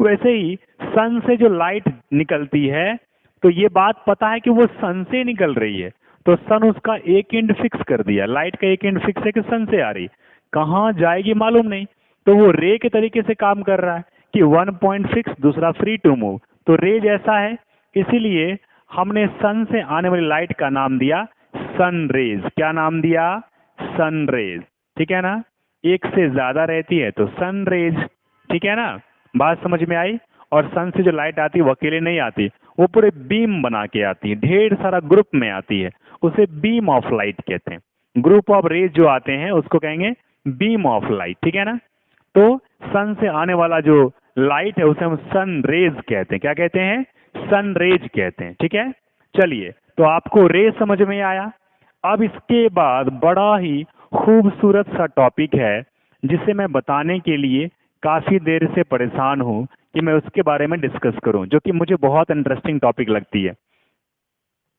Speaker 1: वैसे ही सन से जो लाइट निकलती है, तो ये बात पता है कि वो सन से निकल रही है, तो सन उसका एक एंड फिक्स कर दिया। लाइट का एक एंड फिक्स है कि सन से आ रही, कहाँ जाएगी मालूम नहीं। तो वो रे के तरीके से काम कर रहा है कि वन पॉइंट फिक्स, दूसरा फ्री टू मूव। तो रे जैसा है, इसीलिए हमने सन से आने वाली लाइट का नाम दिया सन रेज। क्या नाम दिया? Sun rays. ठीक है ना? एक से ज्यादा रहती है तो सन रेज। ठीक है ना? बात समझ में आई? और सन से जो लाइट आती है वो अकेले नहीं आती, वो पूरे बीम बना के आती है, ढेर सारा ग्रुप में आती है, उसे बीम ऑफ लाइट कहते हैं। ग्रुप ऑफ रेज जो आते हैं उसको कहेंगे बीम ऑफ लाइट। ठीक है ना? तो सन से आने वाला जो लाइट है उसे हम सन रेज कहते हैं। क्या कहते हैं? सन रेज कहते हैं। ठीक है? चलिए, तो आपको रे समझ में आया। अब इसके बाद बड़ा ही खूबसूरत सा टॉपिक है जिसे मैं बताने के लिए काफी देर से परेशान हूं कि मैं उसके बारे में डिस्कस करूं, जो कि मुझे बहुत इंटरेस्टिंग टॉपिक लगती है।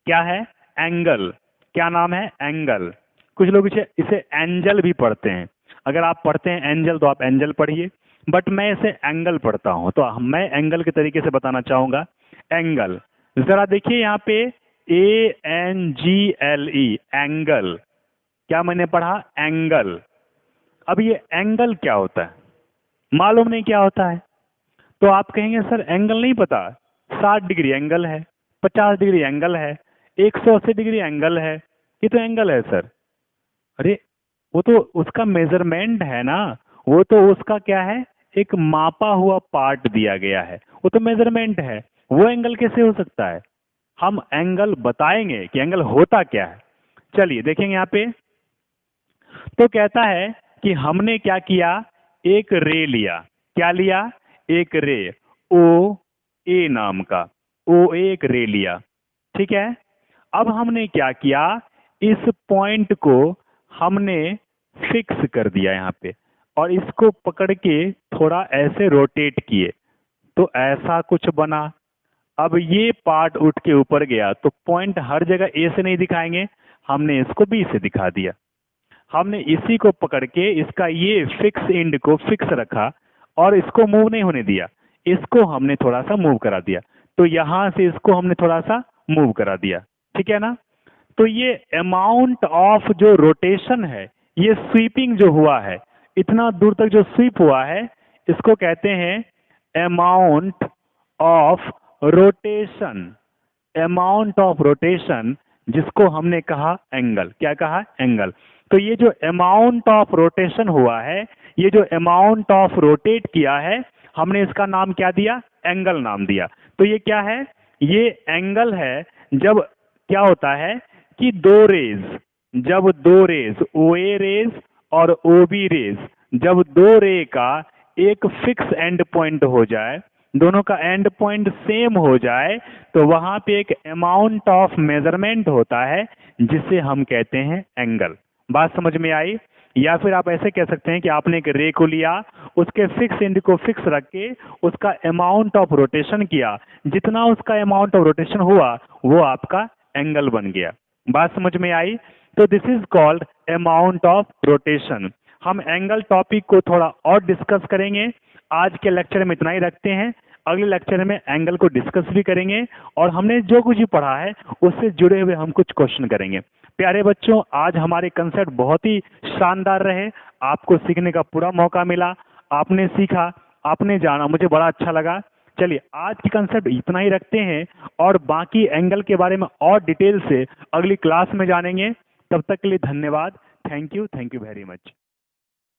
Speaker 1: क्या है? एंगल। क्या नाम है? एंगल। कुछ लोग इसे इसे एंजल भी पढ़ते हैं। अगर आप पढ़ते हैं एंजल तो आप एंजल पढ़िए, बट मैं इसे एंगल पढ़ता हूं, तो मैं एंगल के तरीके से बताना चाहूंगा। एंगल, जरा देखिए यहाँ पे ANGLE, एंगल। क्या मैंने पढ़ा? एंगल। अब ये एंगल क्या होता है? मालूम नहीं क्या होता है। तो आप कहेंगे सर एंगल नहीं पता, 60 डिग्री एंगल है, 50 डिग्री एंगल है, 180 डिग्री एंगल है, ये तो एंगल है सर। अरे वो तो उसका मेजरमेंट है ना, वो तो उसका क्या है, एक मापा हुआ पार्ट दिया गया है, वो तो मेजरमेंट है। वो एंगल कैसे हो सकता है? हम एंगल बताएंगे कि एंगल होता क्या है। चलिए देखेंगे यहाँ पे। तो कहता है कि हमने क्या किया, एक रे लिया। क्या लिया? एक रे, ओ ए नाम का, ओ एक रे लिया। ठीक है। अब हमने क्या किया, इस पॉइंट को हमने फिक्स कर दिया यहाँ पे, और इसको पकड़ के थोड़ा ऐसे रोटेट किए, तो ऐसा कुछ बना। अब ये पार्ट उठ के ऊपर गया, तो पॉइंट हर जगह ए से नहीं दिखाएंगे, हमने इसको बी से दिखा दिया। हमने इसी को पकड़ के इसका ये फिक्स एंड को फिक्स रखा और इसको मूव नहीं होने दिया, इसको हमने थोड़ा सा मूव करा दिया। तो यहां से इसको हमने थोड़ा सा मूव करा दिया। ठीक है ना? तो ये अमाउंट ऑफ जो रोटेशन है, ये स्वीपिंग जो हुआ है, इतना दूर तक जो स्वीप हुआ है, इसको कहते हैं amount of rotation. Amount of rotation, जिसको हमने कहा एंगल। क्या कहा? एंगल। तो ये जो अमाउंट ऑफ रोटेशन हुआ है, ये जो अमाउंट ऑफ रोटेट किया है, हमने इसका नाम क्या दिया? एंगल नाम दिया। तो ये क्या है? ये एंगल है। जब क्या होता है कि जब दो रेज, ओ ए रेज और ओ बी रेज, जब दो रे का एक फिक्स एंड पॉइंट हो जाए, दोनों का एंड पॉइंट सेम हो जाए, तो वहां पे एक अमाउंट ऑफ मेजरमेंट होता है, जिसे हम कहते हैं एंगल। बात समझ में आई? या फिर आप ऐसे कह सकते हैं कि आपने एक रे को लिया, उसके फिक्स एंड को फिक्स रख के उसका अमाउंट ऑफ रोटेशन किया, जितना उसका अमाउंट ऑफ रोटेशन हुआ वो आपका एंगल बन गया। बात समझ में आई? तो this is called amount of rotation. हम एंगल टॉपिक को थोड़ा और डिस्कस करेंगे। आज के लेक्चर में इतना ही रखते हैं। अगले लेक्चर में एंगल को डिस्कस भी करेंगे, और हमने जो कुछ भी पढ़ा है उससे जुड़े हुए हम कुछ क्वेश्चन करेंगे। प्यारे बच्चों, आज हमारे कंसेप्ट बहुत ही शानदार रहे। आपको सीखने का पूरा मौका मिला, आपने सीखा, आपने जाना, मुझे बड़ा अच्छा लगा। चलिए आज की कंसेप्ट इतना ही रखते हैं, और बाकी एंगल के बारे में और डिटेल से अगली क्लास में जानेंगे। तब तक के लिए धन्यवाद। Thank you very much.